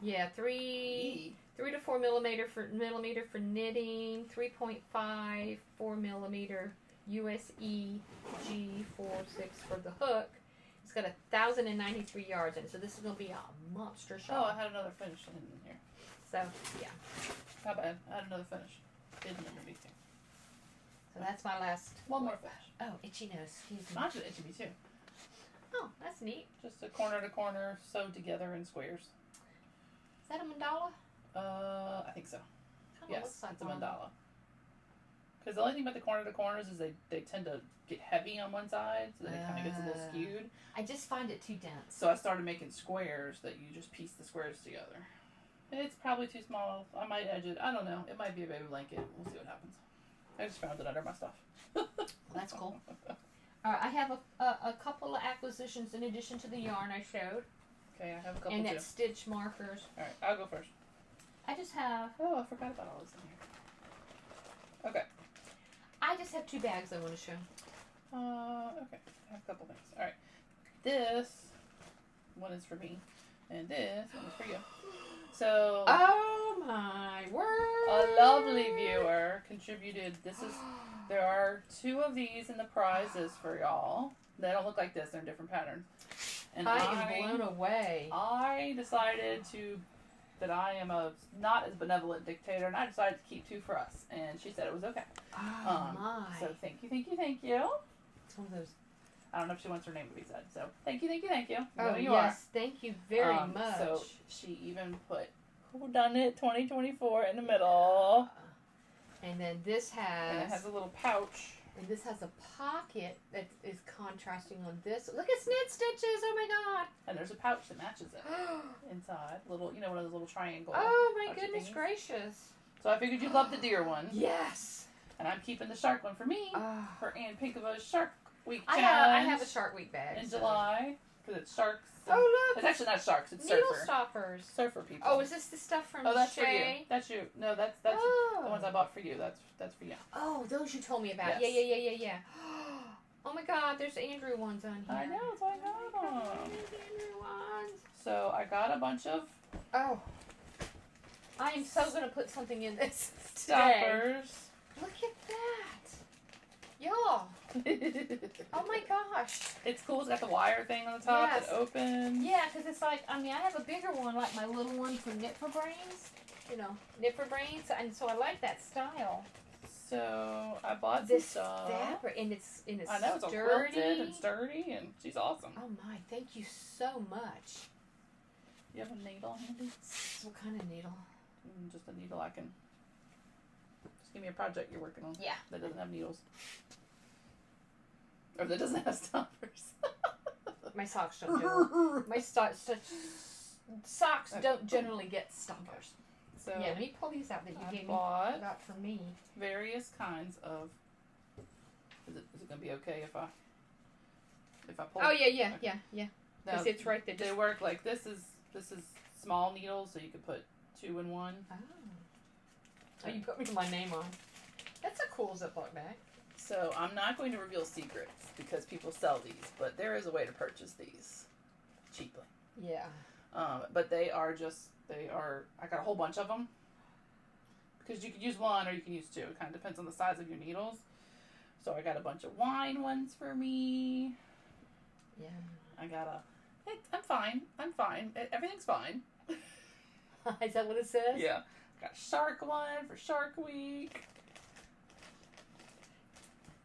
Yeah, 3 to 4 millimeter for knitting. 3.5 4 US G46 for the hook. It's got 1,093 yards in it, so this is going to be a monster shawl. Oh, I had another finish in here. So, yeah. How bad? I had another finish. Hidden underneath here. So that's my last. One more finish. Oh, itchy nose. Excuse me. Mine should itchy me too. Oh, that's neat. Just a corner to corner sewed together in squares. Is that a mandala? I think so. Kinda Yes, looks like it's a one. mandala. Because the only thing about the corner to corners is they tend to get heavy on one side, so then it kind of gets a little skewed. I just find it too dense. So I started making squares that you just piece the squares together. It's probably too small. I might edge it. I don't know. It might be a baby blanket. We'll see what happens. I just found it under my stuff. Well, that's cool. All right, I have a couple of acquisitions in addition to the yarn I showed. Okay, I have a couple and too. that stitch markers. All right, I'll go first. I just have. Oh, I forgot about all this in here. Okay. I just have 2 bags I want to show. Okay. I have a couple things. All right. This one is for me, and this one is for you. So. Oh my word! A lovely viewer contributed. There are 2 of these in the prizes for y'all. They don't look like this. They're different patterns. And I am blown away. I decided that I am not as benevolent dictator, and I decided to keep 2 for us. And she said it was okay. Oh my! So thank you. It's one of those. I don't know if she wants her name to be said. So thank you. Oh you yes, thank you very are. much. So she even put WhoDoneKnit 2024 in the middle. And then this has. And it has a little pouch. And this has a pocket that is contrasting on this. Look at snit stitches! Oh my god! And there's a pouch that matches it inside. Little, one of those little triangles. Oh my goodness gracious! So I figured you'd love the deer one. Yes. And I'm keeping the shark one for me. For Ann Pinkova's Shark Week challenge. I have a Shark Week bag in July because it's sharks. Oh look! It's actually not sharks. It's needle surfer. stoppers. Surfer people. Oh, is this the stuff from that's Shay? for you. That's you. No, that's the ones I bought for you. That's for you. Oh, those you told me about. Yes. Yeah. Oh my God, there's Andrew ones on here. I know, so I got them. There's Andrew ones. So I got a bunch of. Oh. I am so gonna put something in this stoppers. Look at that, y'all. Oh my gosh. It's cool. It's got the wire thing on the top that opens. Yeah, because it's like, I have a bigger one, like my little one from Knit for Brains. Knit for Brains, and so I like that style. So I bought this stuff. fabric, and it's I know, it's all quilted and sturdy, and she's awesome. Oh my, thank you so much. You have a needle handy? What kind of needle? Just a needle I can. Just give me a project you're working on. Yeah. That doesn't have needles. Or that doesn't have stoppers. My socks don't do it. My socks don't generally get stoppers. So yeah, let me pull these out that you gave me. Got for me. Various kinds of. Is it gonna be okay if I pull? Oh yeah. Because No, it's right there. They work like this is small needles, so you could put 2 in one. Oh, you put me my name on. That's a cool Ziploc bag. So I'm not going to reveal secrets because people sell these, but there is a way to purchase these cheaply. Yeah. But they are. I got a whole bunch of them because you could use one or you can use 2. It kind of depends on the size of your needles. So I got a bunch of wine ones for me. Yeah. I got I'm fine. Everything's fine. Is that what it says? Yeah. I got a shark one for Shark Week.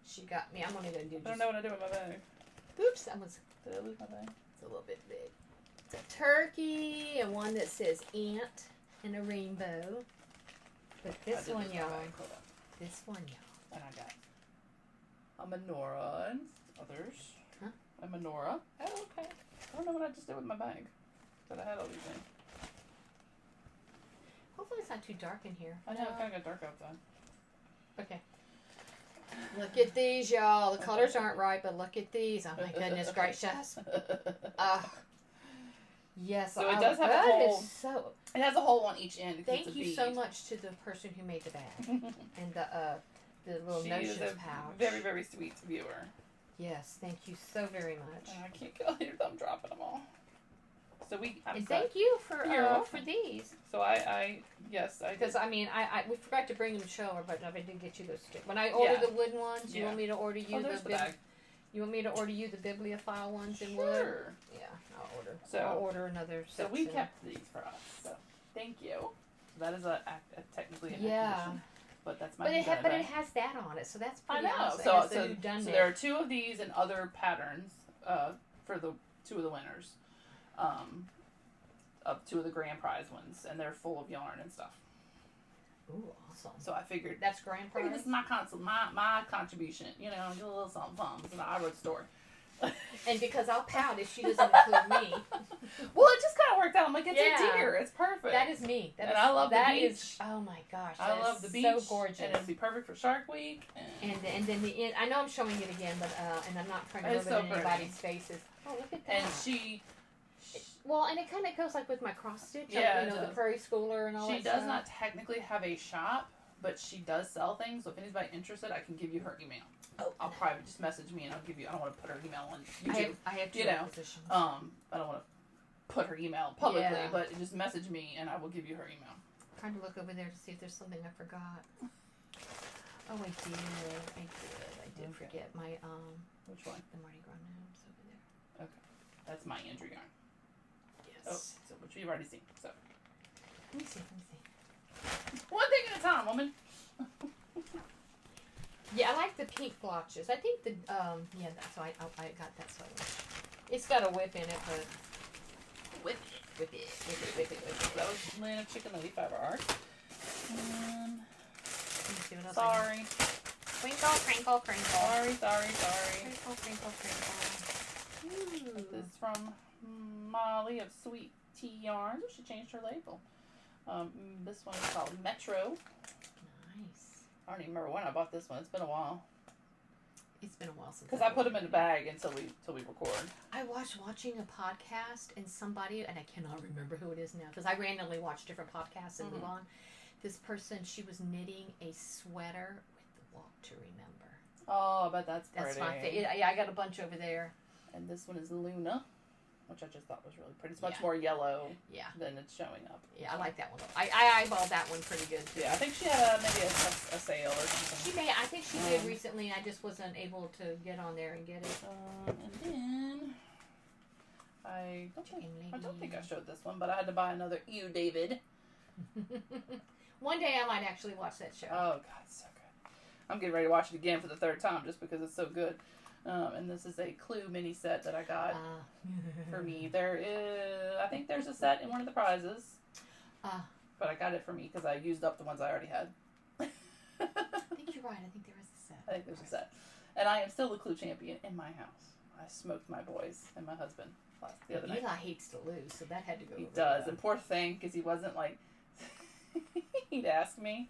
She got me. I'm only going to do I don't know what I do with my bag. Oops, that was... Did I lose my bag? It's a little bit big. It's a turkey and one that says ant and a rainbow. But this one, y'all. This one, y'all. And I got a menorah and others. Huh? A menorah. Oh, okay. I don't know what I just did with my bag. But I had all these in. Hopefully it's not too dark in here. I know, it kind of got dark outside. Okay. Look at these, y'all. The colors aren't right, but look at these. Oh, my goodness gracious. Yes. So it does have a hole. It has a hole on each end. Thank you so much to the person who made the bag. And the little notions pouch. Very, very sweet viewer. Yes, thank you so very much. I can't get all your thumb dropping them all. So thank you for these. So I because we forgot to bring them to show her, but I did get you those too. When I order the wooden ones, you want me to order you the bag. You want me to order you the bibliophile ones in wood? Sure. Yeah, I'll order another. So we kept these for us. So thank you. That is technically an acquisition. But that's my. But it has that on it, so that's pretty awesome. So there are 2 of these and other patterns for the 2 of the winners. Of 2 of the grand prize ones, and they're full of yarn and stuff. Ooh, awesome! So I figured that's grand prize. This is my contribution. You know, do a little something. So I wrote a story. And because I'll pout if she doesn't include me. Well, it just kind of worked out. I'm like, it's a deer. It's perfect. That is me. I love the beach. Oh my gosh! I love the beach. So gorgeous. And it'll be perfect for Shark Week. And then the end. I know I'm showing it again, but and I'm not trying to rub it in anybody's faces. Oh, look at that. And well, and it kind of goes like with my cross stitch. Yeah, the Prairie Schooler and all that stuff. She does not technically have a shop, but she does sell things. So if anybody's interested, I can give you her email. Oh, I'll private just message me and I'll give you. I don't want to put her email on YouTube. I have 2 positions. I don't want to put her email publicly, but just message me and I will give you her email. I'm trying to look over there to see if there's something I forgot. Oh, I did forget my Which one? The Mardi Gras gnomes over there. Okay, that's my Andrew yarn. Yes. Oh, so which you've already seen. So. Let me see. One thing at a time, woman. Yeah, I like the pink blotches. I think that's why I got that so much. It's got a whip in it, but whip it. That was Lana Chicken Lady Fiber Art. Let me see what else. Sorry. Crinkle. Sorry. Crinkle. This is from Molly of Sweet Tea Yarns. Oh, she changed her label. This one is called Metro. Nice. I don't even remember when I bought this one. It's been a while. It's been a while since. Because I put them in the bag until we record. I was watching a podcast and somebody, and I cannot remember who it is now, because I randomly watch different podcasts and move on. This person, she was knitting a sweater with the Walk to Remember. Oh, I bet that's pretty. That's my favorite. Yeah, I got a bunch over there. And this one is Luna, which I just thought was really pretty. It's much more yellow than it's showing up. Yeah, I like that one. I eyeballed that one pretty good, too. Yeah, I think she had maybe a sale or something. I think she did recently, and I just wasn't able to get on there and get it. And then, I don't think I showed this one, but I had to buy another Ew David. One day I might actually watch that show. Oh, God, it's so good. I'm getting ready to watch it again for the 3rd time just because it's so good. And this is a Clue mini set that I got for me. I think there's a set in one of the prizes. But I got it for me because I used up the ones I already had. I think you're right. I think there is a set. I think there's a set. And I am still the Clue champion in my house. I smoked my boys and my husband the other night. Eli hates to lose, so that had to go He over does. well. And poor thing, because he wasn't like, he'd ask me,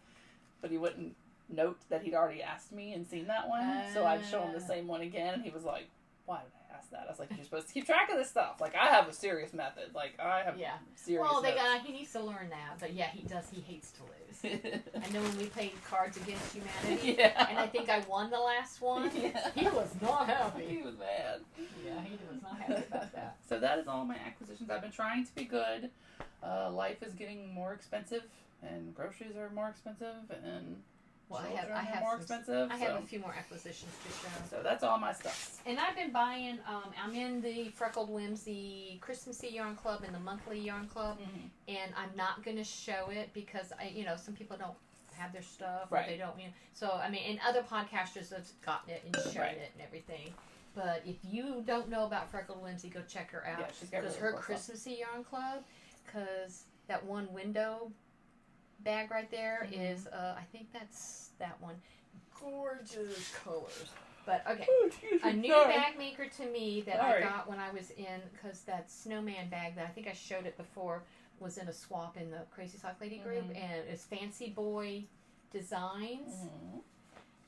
but he wouldn't note that he'd already asked me and seen that one. So I'd show him the same one again, and he was like, why did I ask that? I was like, you're supposed to keep track of this stuff. Like, I have a serious method. Like, I have serious Well, notes. he needs to learn that. But yeah, he does. He hates to lose. I know when we played Cards Against Humanity, and I think I won the last one. Yeah. He was not happy. He was mad. Yeah, he was not happy about that. So that is all my acquisitions. I've been trying to be good. Life is getting more expensive, and groceries are more expensive, and children are more expensive. I have a few more acquisitions to show. So that's all my stuff. And I've been buying, I'm in the Freckled Whimsy Christmassy Yarn Club and the Monthly Yarn Club, and I'm not going to show it because, some people don't have their stuff, or they don't, So, I mean, and other podcasters have gotten it and shown it and everything. But if you don't know about Freckled Whimsy, go check her out. Yeah, she's got because her Christmassy Yarn Club, because that one window bag right there is, I think that's that one. Gorgeous colors. But, okay. A new bag maker to me that I got when I was in, because that snowman bag that I think I showed it before was in a swap in the Crazy Sock Lady group, and it's Fancy Boy Designs.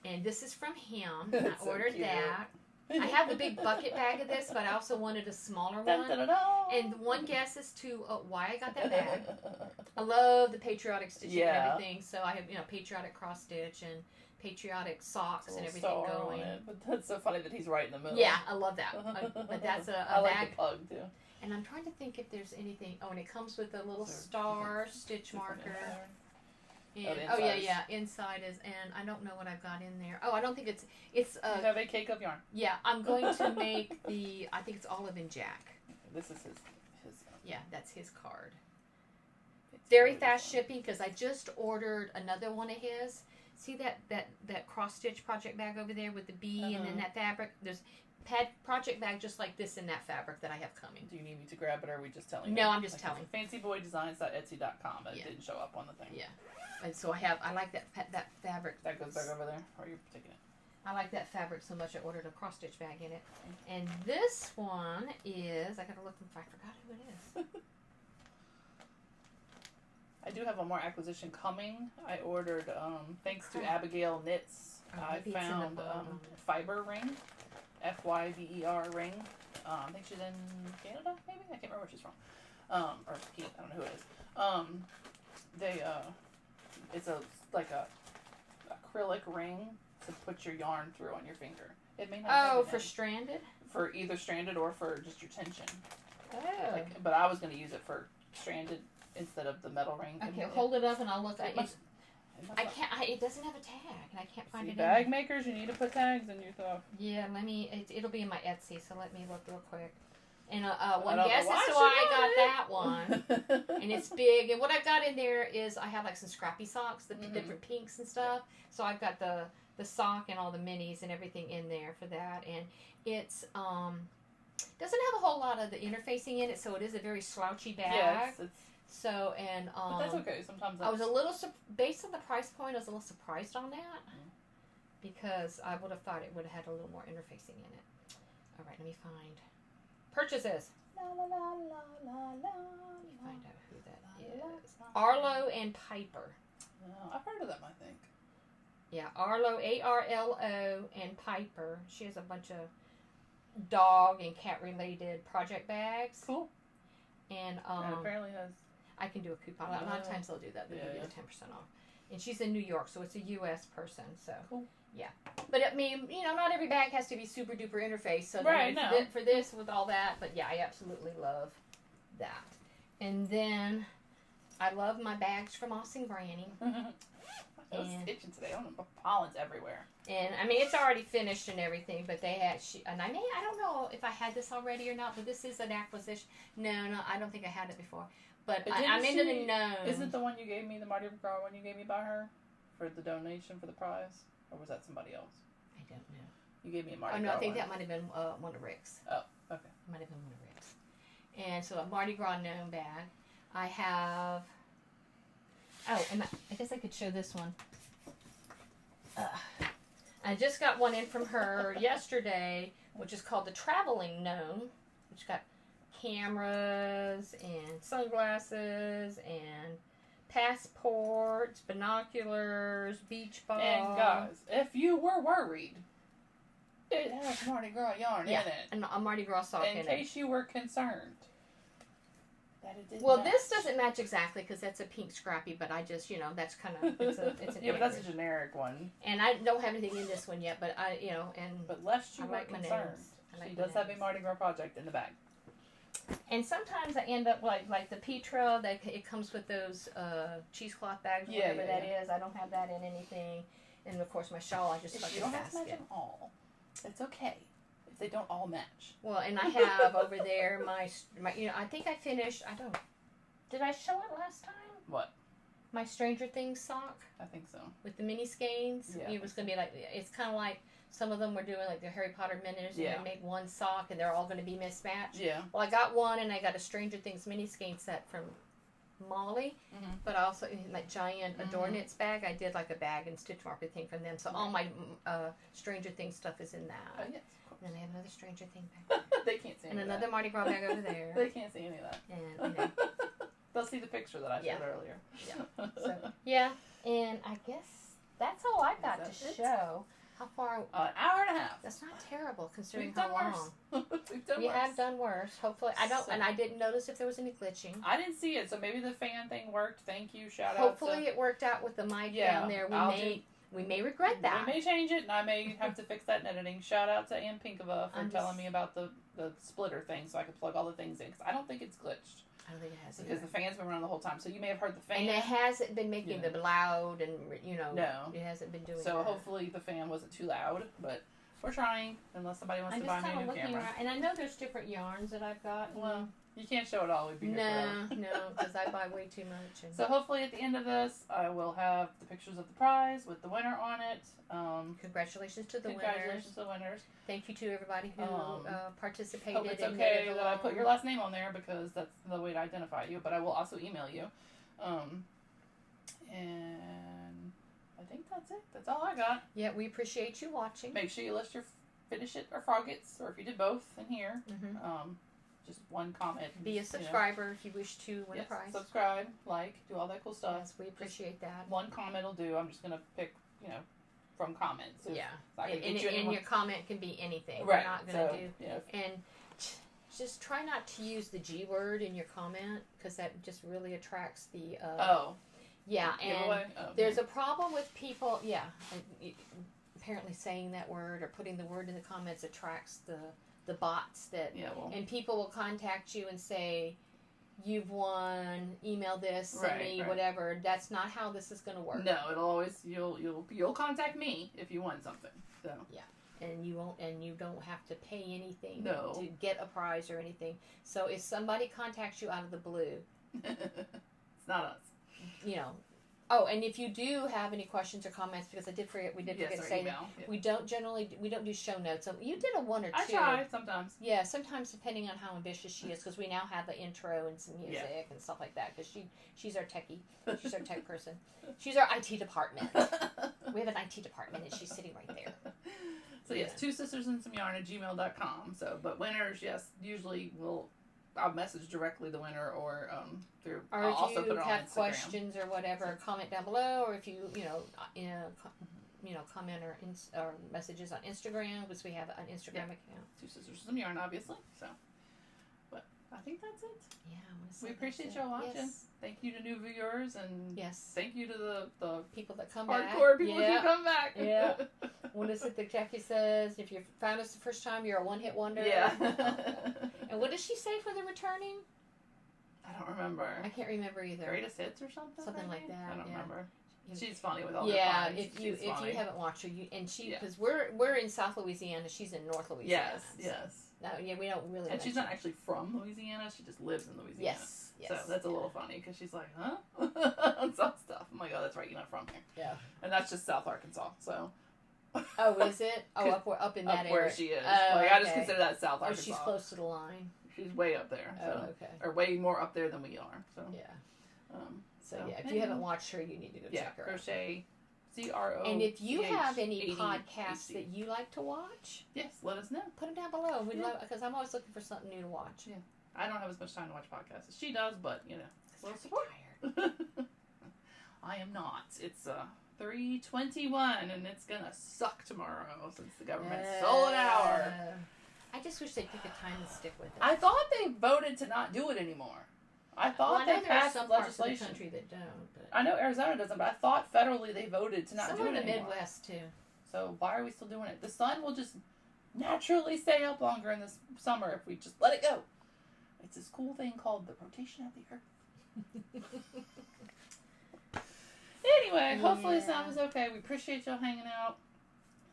And this is from him. I ordered that. I have the big bucket bag of this, but I also wanted a smaller one. And one guess as to why I got that bag. I love the patriotic stitching and everything. So I have, patriotic cross stitch and patriotic socks and everything going. But that's so funny that he's right in the middle. Yeah, I love that. But that's a I like bag. the pug too. And I'm trying to think if there's anything. Oh, and it comes with a little star stitch marker. And, inside is, and I don't know what I've got in there. Oh, I don't think it's. You have a cake of yarn. Yeah, I'm going to make I think it's Olive and Jack. This is his. Yeah, that's his card. Very fast shipping because I just ordered another one of his. See that cross stitch project bag over there with the bee and then that fabric? There's project bag just like this in that fabric that I have coming. Do you need me to grab it or are we just telling you? No, I'm just telling. Fancyboydesigns.etsy.com. It didn't show up on the thing. Yeah. And so I like that fabric. That goes back over there, or you're taking it? I like that fabric so much I ordered a cross stitch bag in it. And this one is, I gotta look if I forgot who it is. I do have one more acquisition coming. I ordered, thanks to Abigail Knits, I found fiber ring, FYBER ring. I think she's in Canada, maybe? I can't remember where she's from. Or Pete, I don't know who it is. It's like a acrylic ring to put your yarn through on your finger. It may not for stranded? For either stranded or for just your tension. Oh. But I was going to use it for stranded instead of the metal ring. Okay, hold it up and I'll look. It doesn't have a tag, and I can't find it. Bag makers, you need to put tags in your stuff. Yeah, it'll be in my Etsy, so let me look real quick. And one guess as to why I got that one. And it's big. And what I've got in there is I have like some scrappy socks, the different pinks and stuff. So I've got the sock and all the minis and everything in there for that. And it's doesn't have a whole lot of the interfacing in it, so it is a very slouchy bag. Yes, it's so and but that's okay. Sometimes I was a little based on the price point. I was a little surprised on that because I would have thought it would have had a little more interfacing in it. All right, let me find purchases. La, la, la, la, la, la, let me find out who that is. Arlo and Piper. Oh, I've heard of them. I think. Yeah, Arlo, ARLO, and Piper. She has a bunch of dog and cat related project bags. Cool. And apparently has. I can do a coupon. A lot of times they'll do that. They'll give you 10% off. And she's in New York, so it's a U.S. person. So cool. Yeah. But I mean, not every bag has to be super duper interface. So for this with all that, but yeah, I absolutely love that. And then I love my bags from Mossing Granny. I was itching today. Pollen's everywhere. And I mean, it's already finished and everything, but they had I don't know if I had this already or not, but this is an acquisition. No, I don't think I had it before. But I'm into the gnome. Isn't the one you gave me, the Mardi Gras one you gave me by her for the donation for the prize? Or was that somebody else? I don't know. You gave me a Mardi Gras. Oh, no, I think that might have been one of Rick's. Oh, okay. Might have been one of Rick's. And so a Mardi Gras gnome bag. I have... Oh, and I guess I could show this one. I just got one in from her yesterday, which is called the Traveling Gnome, which got cameras and sunglasses and passports, binoculars, beach ball. And guys, if you were worried, it has Mardi Gras yarn in it. And a Mardi Gras sock in it. In case you were concerned. That it didn't Well, match. this doesn't match exactly because that's a pink scrappy, but I just, that's kind of, it's an yeah, but that's a average. generic one. And I don't have anything in this one yet, but But lest you I were like my concerned, nails. I she like my does have a nails. Mardi Gras project in the bag. And sometimes I end up like the Petra, that it comes with those cheesecloth bags, whatever that is. I don't have that in anything. And of course my shawl, I just If stuck you in a don't have to match basket. them all, it's okay if they don't all match. Well, and I have over there my I think I finished. Did I show it last time? What? My Stranger Things sock I think so. with the mini skeins. Yeah, It was gonna be like, it's kind of like some of them were doing like the Harry Potter minis, Yeah. and they made one sock and they're all going to be mismatched. Yeah. Well, I got one, and I got a Stranger Things mini skein set from Molly, but also in that giant Adore Knits bag, I did like a bag and stitch marker thing from them. So all my Stranger Things stuff is in that. Oh, yes, of And then I have another Stranger Thing bag. they can't see And any another of Mardi Gras bag over there. that. They can't see any of that. And, They'll see the picture that I showed earlier. Yeah. So, yeah, and I guess that's all I got Is to that it? show. How far? An hour and a half. That's not terrible considering We've how done long. worse. We've done We worse. have done worse. Hopefully, I don't, So- and I didn't notice if there was any glitching. I didn't see it, so maybe the fan thing worked. Thank you. Shout Hopefully, out it worked out with the mic Yeah, down there. I'll We may regret that. We may change it, and I may have to fix that in editing. Shout out to Ann Pinkova for I'm telling just- me about the splitter thing, so I could plug all the things in. Because I don't think it's glitched. I don't think it has. Because Either. the fan's been running the whole time, so you may have heard the fan. And it hasn't been making Yeah. the loud, and No. it hasn't been doing. So that. hopefully the fan wasn't too loud, but we're trying. Unless somebody wants I'm to just buy me kind a of new looking camera. around, and I know there's different yarns that I've got. Well, you can't show it all. We'd be here forever. No, because I buy way too much. And So hopefully at the end of this, I will have the pictures of the prize with the winner on it. congratulations to the Congratulations winners. to the winners. Thank you to everybody who participated. Hope it's and okay knitted that I put along. your last name on there because that's the way to identify you. But I will also email you. And I think that's it. That's all I got. Yeah, we appreciate you watching. Make sure you list your finish it or froggets, or if you did both in here. Mm-hmm. Just one comment. Be a subscriber if you wish to win a prize. Subscribe, like, do all that cool stuff. Yes, we appreciate that. One comment will do. I'm just gonna pick, from comments. Yeah, Not gonna and get you anyone- your comment can be anything. Right. We're not going to so, do. Yeah. And just try not to use the G word in your comment because that just really attracts the. Yeah, and giveaway? there's a problem with people. Yeah, apparently saying that word or putting the word in the comments attracts the bots that. Yeah. Well. And people will contact you and say, "You've won. Email this, send me Right. whatever." That's not how this is going to work. No, it'll always you'll contact me if you want something. So. And you won't, and you don't have to pay anything No. to get a prize or anything. So if somebody contacts you out of the blue, It's not us. Oh, and if you do have any questions or comments, because I did forget, we did Yes, forget our to say email. Yeah. we don't do show notes. So you did a one or two. I try sometimes. Yeah, sometimes depending on how ambitious she is, because we now have an intro and some music and stuff like that. Because she's our techie, she's our tech person, she's our IT department. We have an IT department, and she's sitting right there. So yes, two sisters and some yarn at gmail.com. So, but winners, yes, usually I'll message directly the winner or through. Or I'll if also you put it on have Instagram. questions or whatever, comment down below. Or if you comment or messages on Instagram, because we have an Instagram account. Two sisters and some yarn, obviously. So, but I think that's it. Yeah, I want to say We appreciate that's y'all it. watching. Yes. Thank you to new viewers and Yes. thank you to the People that come back. hardcore people Yeah. who come back. Yeah. What is it that Jackie says? If you found us the first time, you're a one-hit wonder. Yeah. And what does she say for the returning? I don't remember. I can't remember either. Greatest hits or something. Something like maybe? that, I don't yeah. remember. Yeah. She's funny with all Yeah, her puns. if you She's funny. haven't watched her, she Yeah. because we're in South Louisiana, she's in North Louisiana. Yes. No, yeah, we don't really. And she's mention- not actually from Louisiana. She just lives in Louisiana. Yes. So that's a little funny because she's like, huh? On some stuff. I'm like, oh, that's right. You're not from here. Yeah. And that's just South Arkansas. So. Oh, is it? Oh, up in that Up area. where she is. Oh, I just okay. consider that South Oh, Arkansas. she's close to the line. She's way up there. So. Oh, okay. Or way more up there than we are. So. Yeah. Um, So So, yeah, if anyway. you haven't watched her, you need to go yeah. check her out. Crochet CRO. And if you have any 80 podcasts AC. that you like to watch, yes, let us know. put them down below. We'd Yeah. love, because I'm always looking for something new to watch. Yeah. I don't have as much time to watch podcasts as she does, but you know, Well, little support. I am not. It's 3:21, and it's gonna suck tomorrow since the government stole an hour. I just wish they'd pick a time and stick with it. I thought they voted to not do it anymore. I thought I they know there are passed some parts of the legislation. country that don't. But I know Arizona doesn't, but I thought federally they voted to not some do in it the anymore. Midwest too. So why are we still doing it? The sun will just naturally stay up longer in the summer if we just let it go. It's this cool thing called the rotation of the Earth. Anyway, hopefully Yeah. sound is okay. We appreciate y'all hanging out.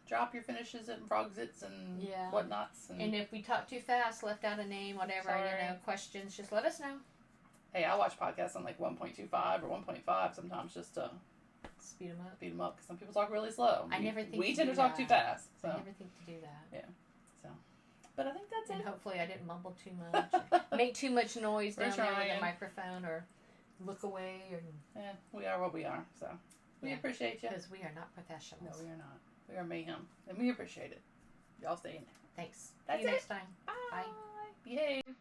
Drop your finishes and frogsits and whatnots. And if we talk too fast, left out a name, whatever, Sorry. questions, just let us know. Hey, I watch podcasts on like 1.25 or 1.5 sometimes just to Speed them up. speed them up because some people talk really slow. I never think we to tend do to talk that. too fast. So. I never think to do that. But I think that's And it. hopefully I didn't mumble too much, make too much noise We're down there with trying. the microphone, or look away, or Yeah, we are what we are. So we Yeah. appreciate you. because we are not No, professionals. we are not. We are mayhem, and we appreciate it. Y'all stay in there. Thanks. That's See you it. next time. Bye. Bye. Behave.